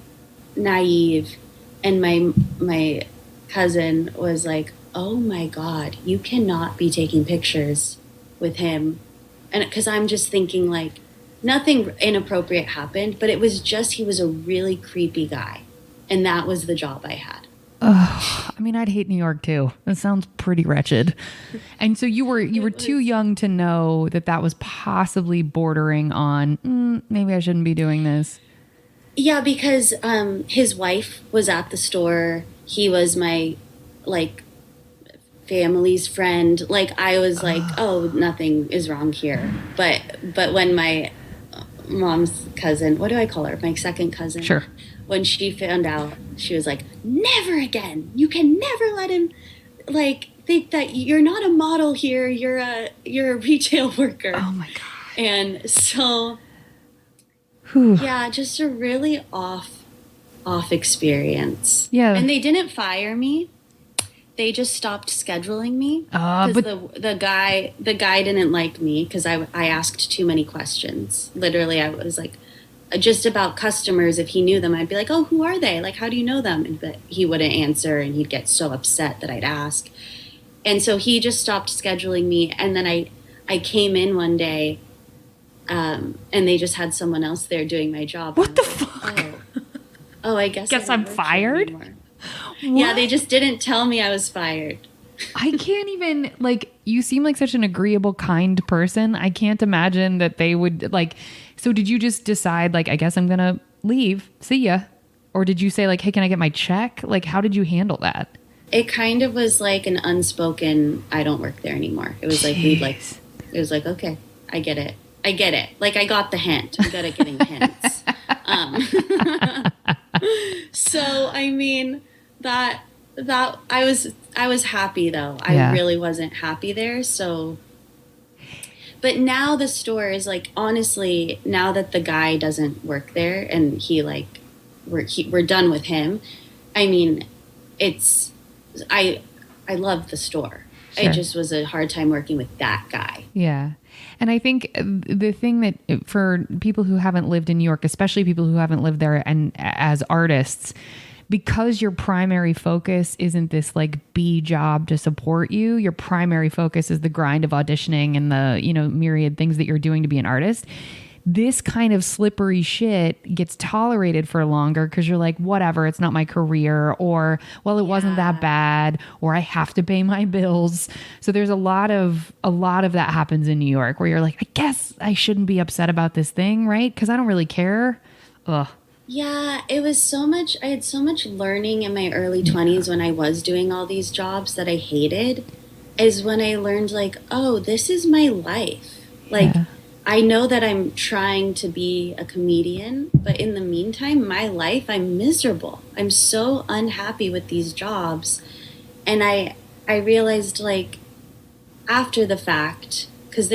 [SPEAKER 2] naive. And my cousin was like, "Oh my God, you cannot be taking pictures with him." And because I'm just thinking like nothing inappropriate happened, but it was just, he was a really creepy guy. And that was the job I had.
[SPEAKER 1] I mean, I'd hate New York too. That sounds pretty wretched. And so you were too young to know that that was possibly bordering on, maybe I shouldn't be doing this.
[SPEAKER 2] Yeah, because his wife was at the store. He was my like family's friend. Like I was like, oh, nothing is wrong here. But when my mom's cousin, what do I call her? My second cousin.
[SPEAKER 1] Sure.
[SPEAKER 2] When she found out, she was like, "Never again. You can never let him like think that you're not a model here. You're a retail worker."
[SPEAKER 1] Oh my God.
[SPEAKER 2] And so
[SPEAKER 1] Whew.
[SPEAKER 2] yeah, just a really off experience.
[SPEAKER 1] Yeah.
[SPEAKER 2] And they didn't fire me. They just stopped scheduling me because the guy didn't like me because I asked too many questions. Literally, I was like, just about customers. If he knew them, I'd be like, "Oh, who are they? Like, how do you know them?" But he wouldn't answer, and he'd get so upset that I'd ask. And so he just stopped scheduling me. And then I came in one day, and they just had someone else there doing my job.
[SPEAKER 1] What the fuck?
[SPEAKER 2] Oh, I guess
[SPEAKER 1] I'm fired?
[SPEAKER 2] Yeah, they just didn't tell me I was fired.
[SPEAKER 1] I can't even, like, you seem like such an agreeable, kind person. I can't imagine that they would, like, so did you just decide, like, I guess I'm going to leave, see ya? Or did you say, like, hey, can I get my check? Like, how did you handle that?
[SPEAKER 2] It kind of was like an unspoken, I don't work there anymore. It was like, it was like, okay, I get it. Like, I got the hint. I'm good at getting hints. So, I mean, that I was happy though.
[SPEAKER 1] Yeah.
[SPEAKER 2] I really wasn't happy there. So, but now the store is like, honestly, now that the guy doesn't work there and he like, we're done with him. I mean, I love the store.
[SPEAKER 1] Sure.
[SPEAKER 2] It just was a hard time working with that guy.
[SPEAKER 1] Yeah. And I think the thing that for people who haven't lived in New York, especially people who haven't lived there and as artists, because your primary focus isn't this like B job to support you, your primary focus is the grind of auditioning and the, myriad things that you're doing to be an artist. This kind of slippery shit gets tolerated for longer because you're like, whatever, it's not my career, or, well, it wasn't that bad, or I have to pay my bills. So there's a lot of that happens in New York where you're like, I guess I shouldn't be upset about this thing, right? Because I don't really care. Ugh.
[SPEAKER 2] Yeah, it was so much. I had so much learning in my early 20s when I was doing all these jobs that I hated, is when I learned like, oh, this is my life. Like, I know that I'm trying to be a comedian, but in the meantime, my life, I'm miserable. I'm so unhappy with these jobs. And I realized like after the fact, because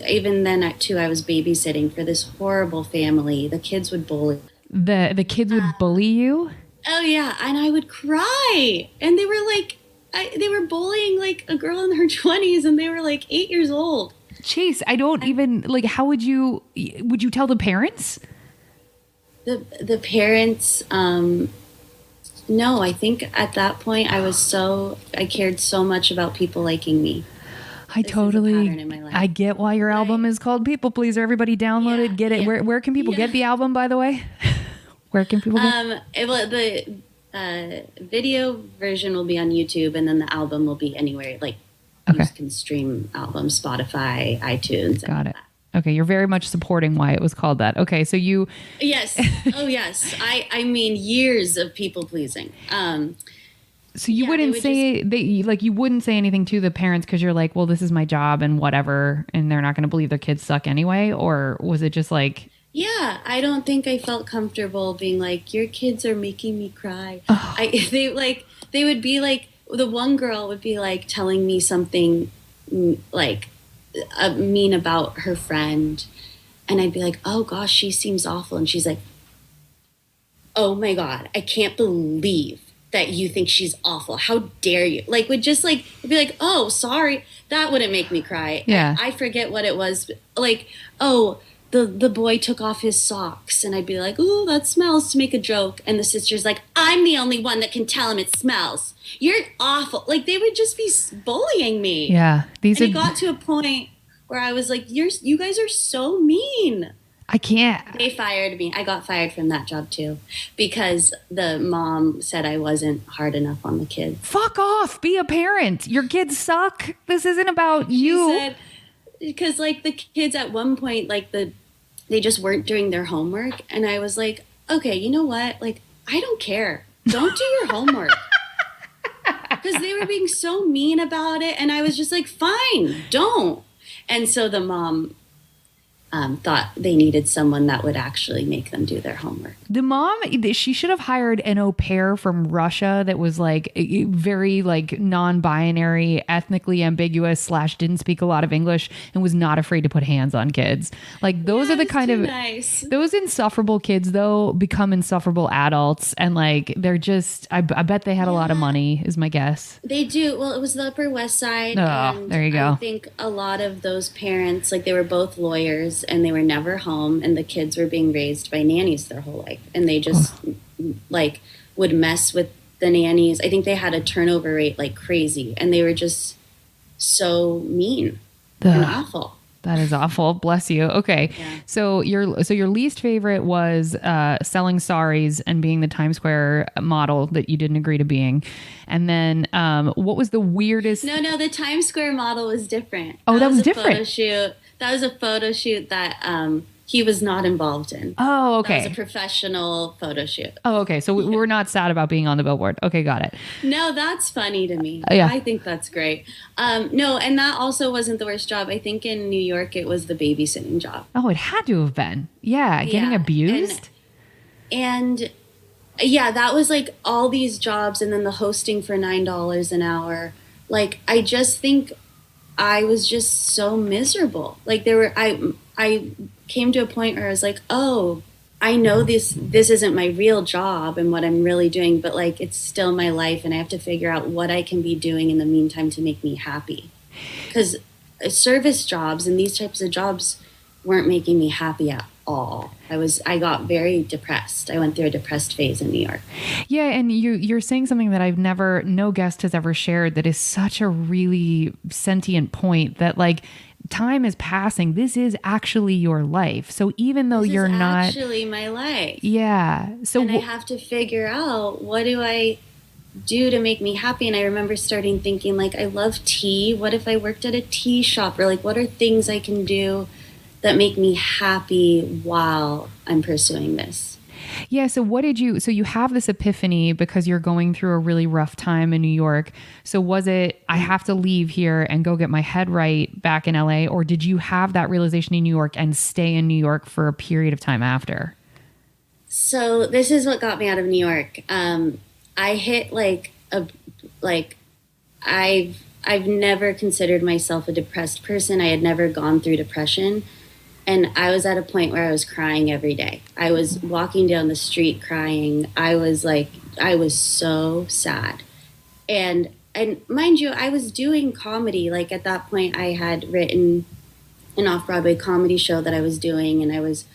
[SPEAKER 2] even then too, I was babysitting for this horrible family. The kids would bully.
[SPEAKER 1] The kids would bully you?
[SPEAKER 2] Oh yeah, and I would cry. And they were like, they were bullying like a girl in her 20s, and they were like 8 years old.
[SPEAKER 1] Chase, I don't even like, how would you tell the parents?
[SPEAKER 2] The parents, no, I think at that point I cared so much about people liking me.
[SPEAKER 1] I get why your album is called People Pleaser. Everybody download it, get it. Yeah. Where can people get the album, by the way? Where can people get
[SPEAKER 2] the video version will be on YouTube, and then the album will be anywhere, like, you can stream albums, Spotify, iTunes.
[SPEAKER 1] Got it. Okay, you're very much supporting why it was called that. Okay, so you
[SPEAKER 2] Yes. Oh, yes. I mean, years of people pleasing.
[SPEAKER 1] so you
[SPEAKER 2] Yeah, they
[SPEAKER 1] wouldn't
[SPEAKER 2] would
[SPEAKER 1] say you wouldn't say anything to the parents because you're like, well, this is my job and whatever, and they're not going to believe their kids suck anyway, or was it just like,
[SPEAKER 2] Yeah, I don't think I felt comfortable being like, your kids are making me cry. They would be like, the one girl would be like telling me something like mean about her friend, and I'd be like, oh gosh, she seems awful, and she's like, oh my god, I can't believe that you think she's awful. How dare you? Like, would just like be like, oh, sorry, that wouldn't make me cry.
[SPEAKER 1] Yeah.
[SPEAKER 2] I forget what it was. Like, oh, the boy took off his socks, and I'd be like, oh, that smells, to make a joke, and the sister's like, I'm the only one that can tell him it smells. You're awful. Like, they would just be bullying me.
[SPEAKER 1] yeah, these
[SPEAKER 2] And
[SPEAKER 1] are
[SPEAKER 2] it got to a point where I was like, you guys are so mean.
[SPEAKER 1] I can't.
[SPEAKER 2] They fired me. I got fired from that job too because the mom said I wasn't hard enough on the kids.
[SPEAKER 1] Fuck off. Be a parent. Your kids suck. This isn't about you.
[SPEAKER 2] She said, because like the kids at one point, like they just weren't doing their homework, and I was like, okay, you know what? Like, I don't care. Don't do your homework. Because they were being so mean about it, and I was just like, fine, don't. And so the mom thought they needed someone that would actually make them do their homework.
[SPEAKER 1] The mom, she should have hired an au pair from Russia that was like very like non-binary, ethnically ambiguous / didn't speak a lot of English and was not afraid to put hands on kids. Like those are the kind of
[SPEAKER 2] nice.
[SPEAKER 1] Those insufferable kids though become insufferable adults, and like they're just I bet they had a lot of money is my guess.
[SPEAKER 2] They do. Well, it was the Upper West Side.
[SPEAKER 1] Oh,
[SPEAKER 2] and
[SPEAKER 1] there you go.
[SPEAKER 2] I think a lot of those parents, like they were both lawyers and they were never home, and the kids were being raised by nannies their whole life, and they just like would mess with the nannies. I think they had a turnover rate like crazy, and they were just so mean and awful.
[SPEAKER 1] That is awful. Bless you. Okay.
[SPEAKER 2] Yeah.
[SPEAKER 1] So your least favorite was selling saris and being the Times Square model that you didn't agree to being. And then what was the weirdest?
[SPEAKER 2] No, the Times Square model was different.
[SPEAKER 1] Oh, that was
[SPEAKER 2] a
[SPEAKER 1] different.
[SPEAKER 2] Photo shoot. That was a photo shoot that he was not involved in.
[SPEAKER 1] Oh, okay.
[SPEAKER 2] That was a professional photo shoot.
[SPEAKER 1] Oh, okay. So we're not sad about being on the billboard. Okay, got it.
[SPEAKER 2] No, that's funny to me.
[SPEAKER 1] Yeah.
[SPEAKER 2] I think that's great. No, and that also wasn't the worst job. I think in New York it was the babysitting job.
[SPEAKER 1] Oh, it had to have been. Yeah, getting
[SPEAKER 2] Yeah,
[SPEAKER 1] abused.
[SPEAKER 2] And yeah, that was like all these jobs, and then the hosting for $9 an hour. Like, I just think I was just so miserable. Like I came to a point where I was like, oh, I know this isn't my real job and what I'm really doing, but like it's still my life, and I have to figure out what I can be doing in the meantime to make me happy. Because service jobs and these types of jobs weren't making me happy at all. I got very depressed. I went through a depressed phase in New York.
[SPEAKER 1] Yeah, and you're saying something that no guest has ever shared that is such a really sentient point, that like time is passing. This is actually your life. So even though you're not
[SPEAKER 2] actually my life.
[SPEAKER 1] Yeah. So
[SPEAKER 2] and I have to figure out, what do I do to make me happy? And I remember starting thinking, like, I love tea. What if I worked at a tea shop? Or like, what are things I can do that make me happy while I'm pursuing this?
[SPEAKER 1] Yeah. So so you have this epiphany because you're going through a really rough time in New York. So was it, I have to leave here and go get my head right back in LA? Or did you have that realization in New York and stay in New York for a period of time after?
[SPEAKER 2] So this is what got me out of New York. I hit I've never considered myself a depressed person. I had never gone through depression. And I was at a point where I was crying every day. I was walking down the street crying. I was so sad. And mind you, I was doing comedy. Like at that point I had written an off-Broadway comedy show that I was doing, and I was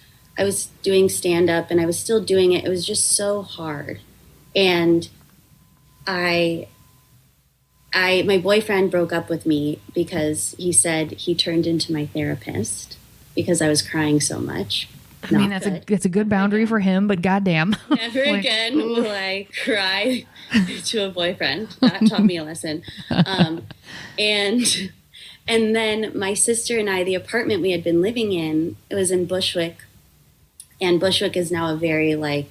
[SPEAKER 2] doing stand-up, and I was still doing it. It was just so hard. And my boyfriend broke up with me because he said he turned into my therapist because I was crying so much.
[SPEAKER 1] I mean, that's a good boundary for him, but goddamn.
[SPEAKER 2] Never again will I cry to a boyfriend. That taught me a lesson. And And then my sister and I, the apartment we had been living in, it was in Bushwick, and Bushwick is now a very like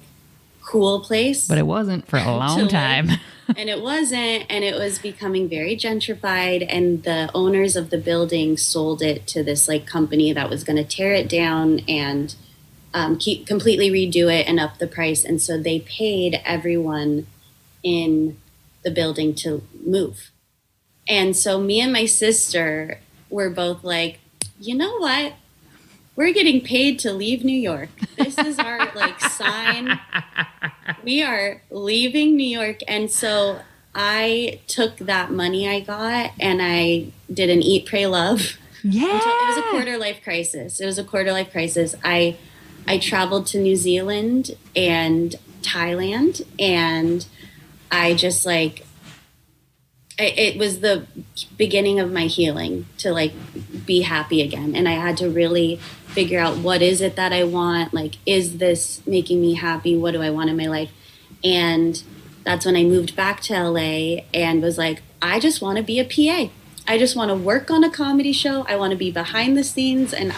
[SPEAKER 2] cool place.
[SPEAKER 1] But it wasn't for a long time.
[SPEAKER 2] And it wasn't, and it was becoming very gentrified, and the owners of the building sold it to this like company that was going to tear it down and completely redo it and up the price. And so they paid everyone in the building to move. And so me and my sister were both like, you know what? We're getting paid to leave New York. This is our like sign. We are leaving New York. And so I took that money I got and I did an Eat, Pray, Love.
[SPEAKER 1] Yeah.
[SPEAKER 2] It was a quarter life crisis. I traveled to New Zealand and Thailand, and I just like, it was the beginning of my healing to like be happy again. And I had to really figure out, what is it that I want? Like, is this making me happy? What do I want in my life? And that's when I moved back to LA and was like, I just want to be a PA. I just want to work on a comedy show. I want to be behind the scenes, and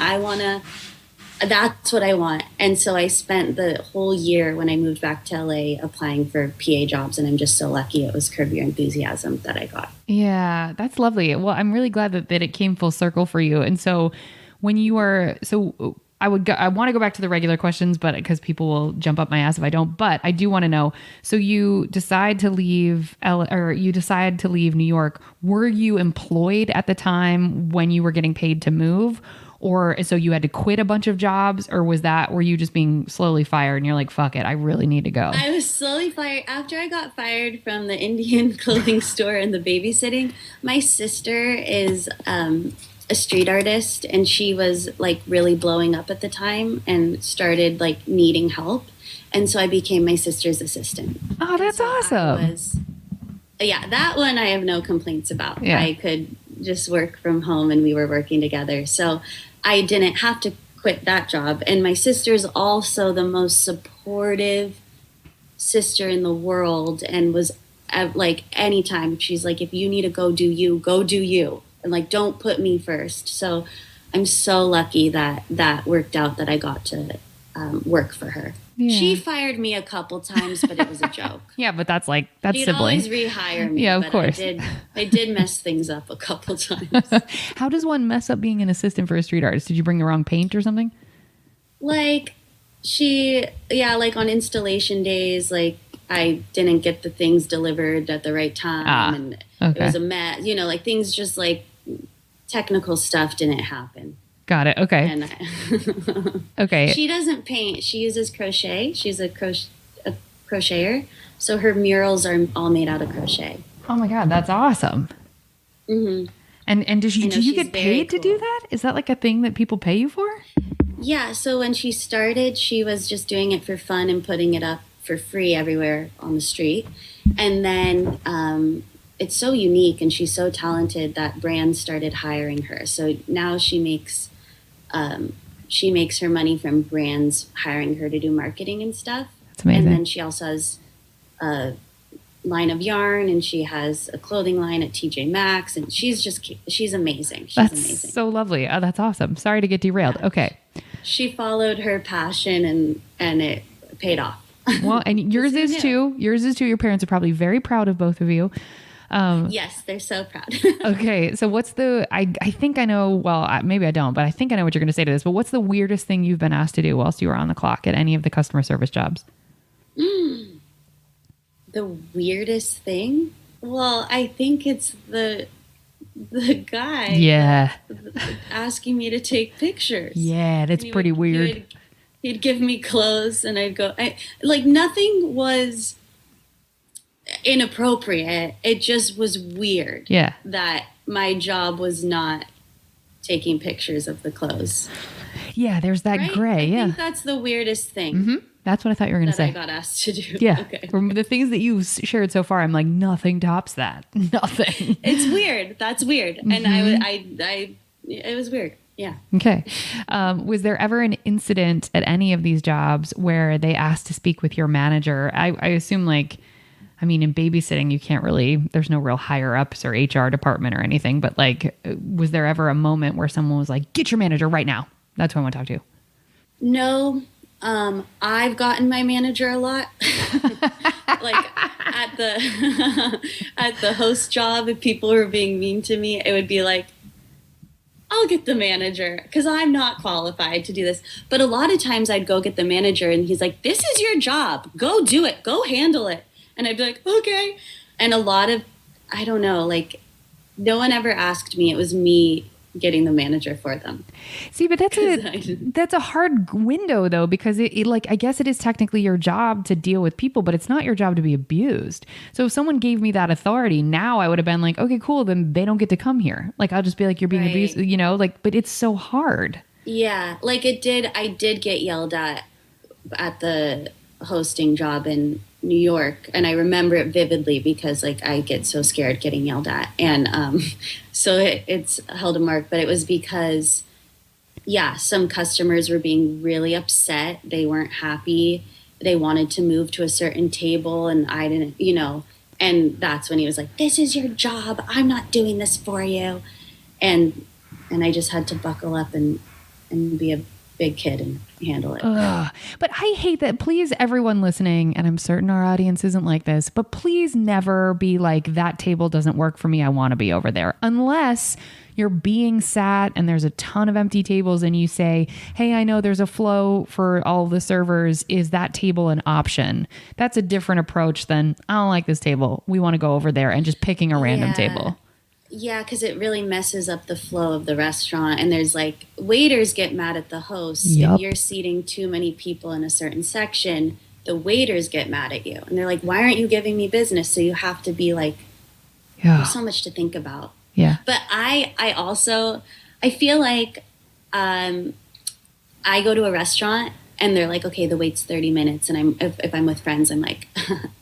[SPEAKER 2] that's what I want. And so I spent the whole year when I moved back to LA applying for PA jobs, and I'm just so lucky it was Curb Your Enthusiasm that I got.
[SPEAKER 1] Yeah, that's lovely. Well, I'm really glad that it came full circle for you. And so when you were, I want to go back to the regular questions, but because people will jump up my ass if I don't, but I do want to know. So you decide to leave New York. Were you employed at the time when you were getting paid to move? Or so you had to quit a bunch of jobs, or were you just being slowly fired and you're like, fuck it, I really need to go?
[SPEAKER 2] I was slowly fired. After I got fired from the Indian clothing store and the babysitting, my sister is a street artist, and she was like really blowing up at the time and started like needing help. And so I became my sister's assistant.
[SPEAKER 1] Oh, that's awesome.
[SPEAKER 2] That one I have no complaints about.
[SPEAKER 1] Yeah.
[SPEAKER 2] I could just work from home and we were working together. So I didn't have to quit that job. And my sister's also the most supportive sister in the world, and was like, anytime she's like, if you need to go do you. And like, don't put me first. So I'm so lucky that worked out, that I got to work for her. Yeah. She fired me a couple times, but it was a joke.
[SPEAKER 1] Yeah, but that's sibling.
[SPEAKER 2] She'd always rehire me.
[SPEAKER 1] Yeah, of course.
[SPEAKER 2] I did mess things up a couple times.
[SPEAKER 1] How does one mess up being an assistant for a street artist? Did you bring the wrong paint or something?
[SPEAKER 2] Like like on installation days, like I didn't get the things delivered at the right time, and it was a mess. You know, like things just like technical stuff didn't happen.
[SPEAKER 1] Got it. Okay.
[SPEAKER 2] And
[SPEAKER 1] okay.
[SPEAKER 2] She doesn't paint. She uses crochet. She's a crocheter. So her murals are all made out of crochet.
[SPEAKER 1] Oh my God, that's awesome.
[SPEAKER 2] Mm-hmm.
[SPEAKER 1] And do you get paid to do that? Is that like a thing that people pay you for?
[SPEAKER 2] Yeah. So when she started, she was just doing it for fun and putting it up for free everywhere on the street. And then it's so unique and she's so talented that brands started hiring her. So now she makes her money from brands hiring her to do marketing and stuff.
[SPEAKER 1] That's amazing.
[SPEAKER 2] And then she also has a line of yarn, and she has a clothing line at TJ Maxx, and she's amazing.
[SPEAKER 1] That's
[SPEAKER 2] amazing.
[SPEAKER 1] So lovely. Oh, that's awesome. Sorry to get derailed. Yeah. Okay.
[SPEAKER 2] She followed her passion and it paid off.
[SPEAKER 1] Well, and yours is too. Yours is too. Your parents are probably very proud of both of you.
[SPEAKER 2] Yes, they're so proud.
[SPEAKER 1] Okay. So what's I think I know, well, maybe I don't, but I think I know what you're going to say to this, but what's the weirdest thing you've been asked to do whilst you were on the clock at any of the customer service jobs?
[SPEAKER 2] The weirdest thing? Well, I think it's the guy.
[SPEAKER 1] Yeah.
[SPEAKER 2] Asking me to take pictures.
[SPEAKER 1] Yeah, that's pretty weird.
[SPEAKER 2] He'd give me clothes and I'd go, nothing was inappropriate. It just was weird.
[SPEAKER 1] Yeah.
[SPEAKER 2] That my job was not taking pictures of the clothes.
[SPEAKER 1] Yeah, there's that gray.
[SPEAKER 2] I think that's the weirdest thing.
[SPEAKER 1] Mm-hmm. That's what I thought you were going to say.
[SPEAKER 2] I got asked to do.
[SPEAKER 1] Yeah.
[SPEAKER 2] Okay.
[SPEAKER 1] From the things that you've shared so far, I'm like, nothing tops that. Nothing.
[SPEAKER 2] It's weird. That's weird. Mm-hmm. And it was weird. Yeah.
[SPEAKER 1] Okay. Was there ever an incident at any of these jobs where they asked to speak with your manager? I assume I mean, in babysitting, you can't really, there's no real higher ups or HR department or anything, but like, was there ever a moment where someone was like, get your manager right now? That's who I want to talk to.
[SPEAKER 2] No, I've gotten my manager a lot. Like at the at the host job, if people were being mean to me, it would be like, I'll get the manager because I'm not qualified to do this. But a lot of times I'd go get the manager and he's like, this is your job. Go do it. Go handle it. And I'd be like, okay. And a lot of, I don't know, like no one ever asked me. It was me getting the manager for them.
[SPEAKER 1] See, but that's a hard window though, because it like, I guess it is technically your job to deal with people, but it's not your job to be abused. So if someone gave me that authority now, I would have been like, okay, cool. Then they don't get to come here. Like, I'll just be like, you're being abused, you know, like, but it's so hard.
[SPEAKER 2] Yeah. Like I did get yelled at the hosting job in New York, and I remember it vividly because like I get so scared getting yelled at, and so it's held a mark. But it was because some customers were being really upset. They weren't happy. They wanted to move to a certain table, and I didn't, you know. And that's when he was like, "This is your job. I'm not doing this for you," and I just had to buckle up and be a big kid and handle it.
[SPEAKER 1] But I hate that. Please, everyone listening, and I'm certain our audience isn't like this, but please never be like, that table doesn't work for me. I want to be over there. Unless you're being sat and there's a ton of empty tables and you say, hey, I know there's a flow for all the servers. Is that table an option? That's a different approach than, I don't like this table. We want to go over there, and just picking a random table.
[SPEAKER 2] Yeah, because it really messes up the flow of the restaurant. And there's like, waiters get mad at the host.
[SPEAKER 1] Yep.
[SPEAKER 2] If you're seating too many people in a certain section, the waiters get mad at you. And they're like, why aren't you giving me business? So you have to be like, there's so much to think about.
[SPEAKER 1] Yeah.
[SPEAKER 2] But I also, I feel like I go to a restaurant and they're like, okay, the wait's 30 minutes. And if I'm with friends, I'm like,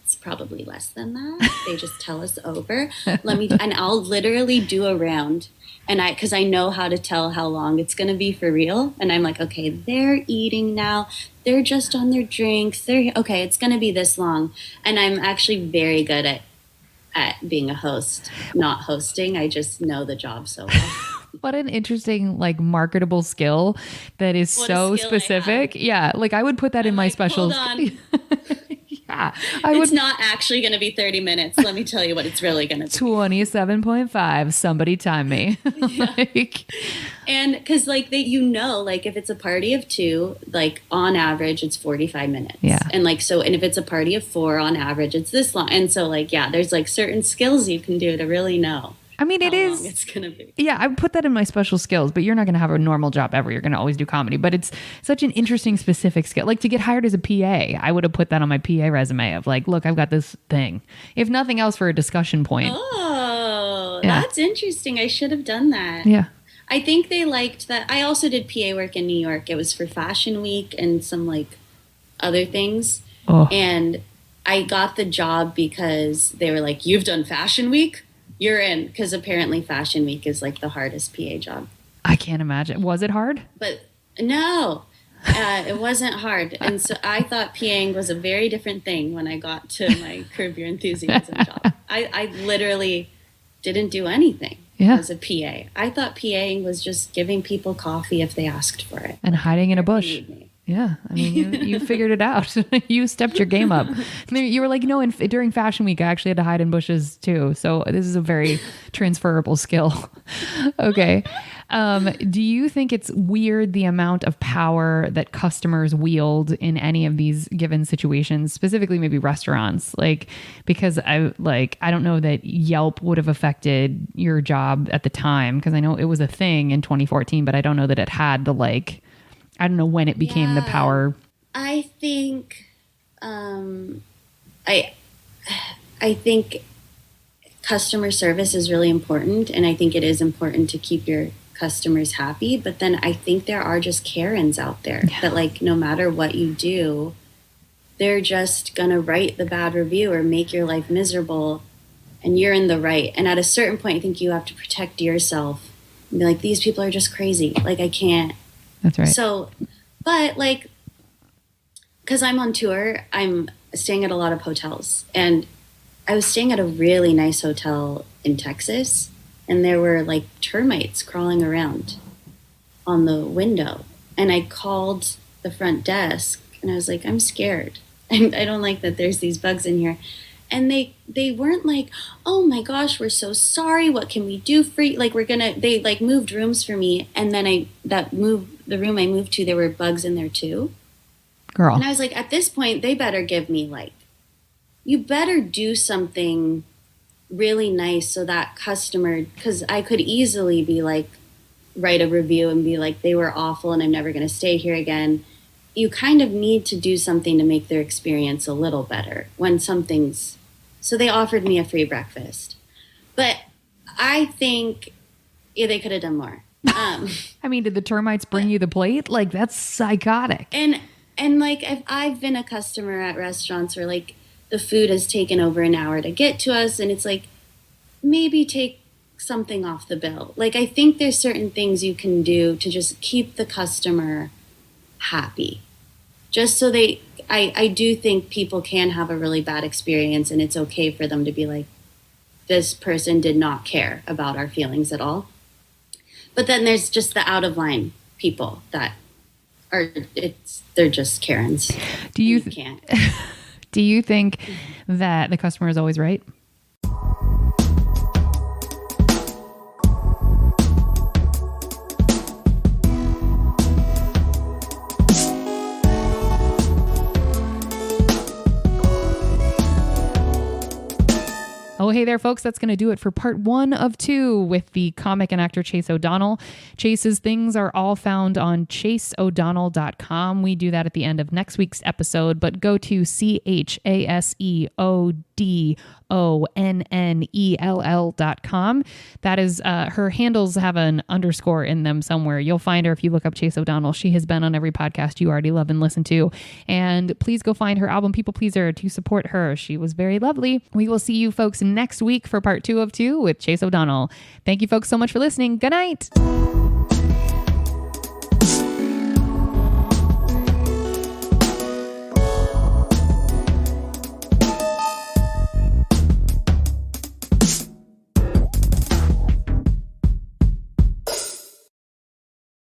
[SPEAKER 2] it's probably less than that. They just tell us over. And I'll literally do a round. And because I know how to tell how long it's going to be for real. And I'm like, okay, they're eating now. They're just on their drinks. Okay, it's going to be this long. And I'm actually very good at being a host, not hosting. I just know the job so well.
[SPEAKER 1] What an interesting, like, marketable skill that is so specific. Yeah. Like, I would put that in my specials.
[SPEAKER 2] Hold on.
[SPEAKER 1] Yeah.
[SPEAKER 2] It's not actually going to be 30 minutes. Let me tell you what it's really going to be.
[SPEAKER 1] 27.5. Somebody time me.
[SPEAKER 2] And because like like if it's a party of 2, like on average, it's 45 minutes.
[SPEAKER 1] Yeah.
[SPEAKER 2] And like, and if it's a party of 4 on average, it's this long. And so like, there's like certain skills you can do to really know.
[SPEAKER 1] I mean,
[SPEAKER 2] how long it's going to be.
[SPEAKER 1] Yeah, I would put that in my special skills, but you're not going to have a normal job ever. You're going to always do comedy, but it's such an interesting specific skill. Like, to get hired as a PA, I would have put that on my PA resume of like, look, I've got this thing. If nothing else, for a discussion point.
[SPEAKER 2] Oh, that's interesting. I should have done that.
[SPEAKER 1] Yeah.
[SPEAKER 2] I think they liked that. I also did PA work in New York. It was for Fashion Week and some like other things.
[SPEAKER 1] Oh.
[SPEAKER 2] And I got the job because they were like, you've done Fashion Week? You're in, because apparently Fashion Week is like the hardest PA job.
[SPEAKER 1] I can't imagine. Was it hard?
[SPEAKER 2] But no, it wasn't hard. And so I thought PAing was a very different thing when I got to my Curb Your Enthusiasm job. I literally didn't do anything as a PA. I thought PAing was just giving people coffee if they asked for it.
[SPEAKER 1] And hiding in a bush. Yeah, I mean, you figured it out. You stepped your game up. You were like, during Fashion Week, I actually had to hide in bushes too. So this is a very transferable skill. Okay. Do you think it's weird the amount of power that customers wield in any of these given situations, specifically maybe restaurants? Like, because I don't know that Yelp would have affected your job at the time, because I know it was a thing in 2014, but I don't know that it had the I don't know when it became the power.
[SPEAKER 2] I think, I think customer service is really important, and I think it is important to keep your customers happy. But then I think there are just Karens out there that like, no matter what you do, they're just gonna write the bad review or make your life miserable, and you're in the right. And at a certain point, I think you have to protect yourself and be like, these people are just crazy. Like, I can't.
[SPEAKER 1] That's right.
[SPEAKER 2] So, but like, because I'm on tour, I'm staying at a lot of hotels, and I was staying at a really nice hotel in Texas, and there were like termites crawling around on the window. And I called the front desk and I was like, I'm scared. I don't like that there's these bugs in here. And they weren't like, oh my gosh, we're so sorry. What can we do for you? Like, they like moved rooms for me. And then the room I moved to, there were bugs in there too.
[SPEAKER 1] Girl.
[SPEAKER 2] And I was like, at this point, they better give me like, you better do something really nice so that customer, because I could easily be like, write a review and be like, they were awful and I'm never going to stay here again. You kind of need to do something to make their experience a little better when something's, so they offered me a free breakfast. But I think they could have done more.
[SPEAKER 1] I mean, did the termites bring you the plate? Like, that's psychotic.
[SPEAKER 2] And like, I've been a customer at restaurants where like the food has taken over an hour to get to us, and it's like, maybe take something off the bill. Like, I think there's certain things you can do to just keep the customer happy. Just so I do think people can have a really bad experience, and it's okay for them to be like, this person did not care about our feelings at all. But then there's just the out of line people that they're just Karens.
[SPEAKER 1] Do you
[SPEAKER 2] can't.
[SPEAKER 1] Do you think that the customer is always right? Oh, hey there, folks. That's going to do it for part 1 of 2 with the comic and actor Chase O'Donnell. Chase's things are all found on chaseodonnell.com. We do that at the end of next week's episode, but go to chaseodonnell.com. That is, her handles have an underscore in them somewhere. You'll find her if you look up Chase O'Donnell. She has been on every podcast you already love and listen to. And please go find her album, People Pleaser, to support her. She was very lovely. We will see you folks next week for part 2 of 2 with Chase O'Donnell. Thank you folks so much for listening. Good night.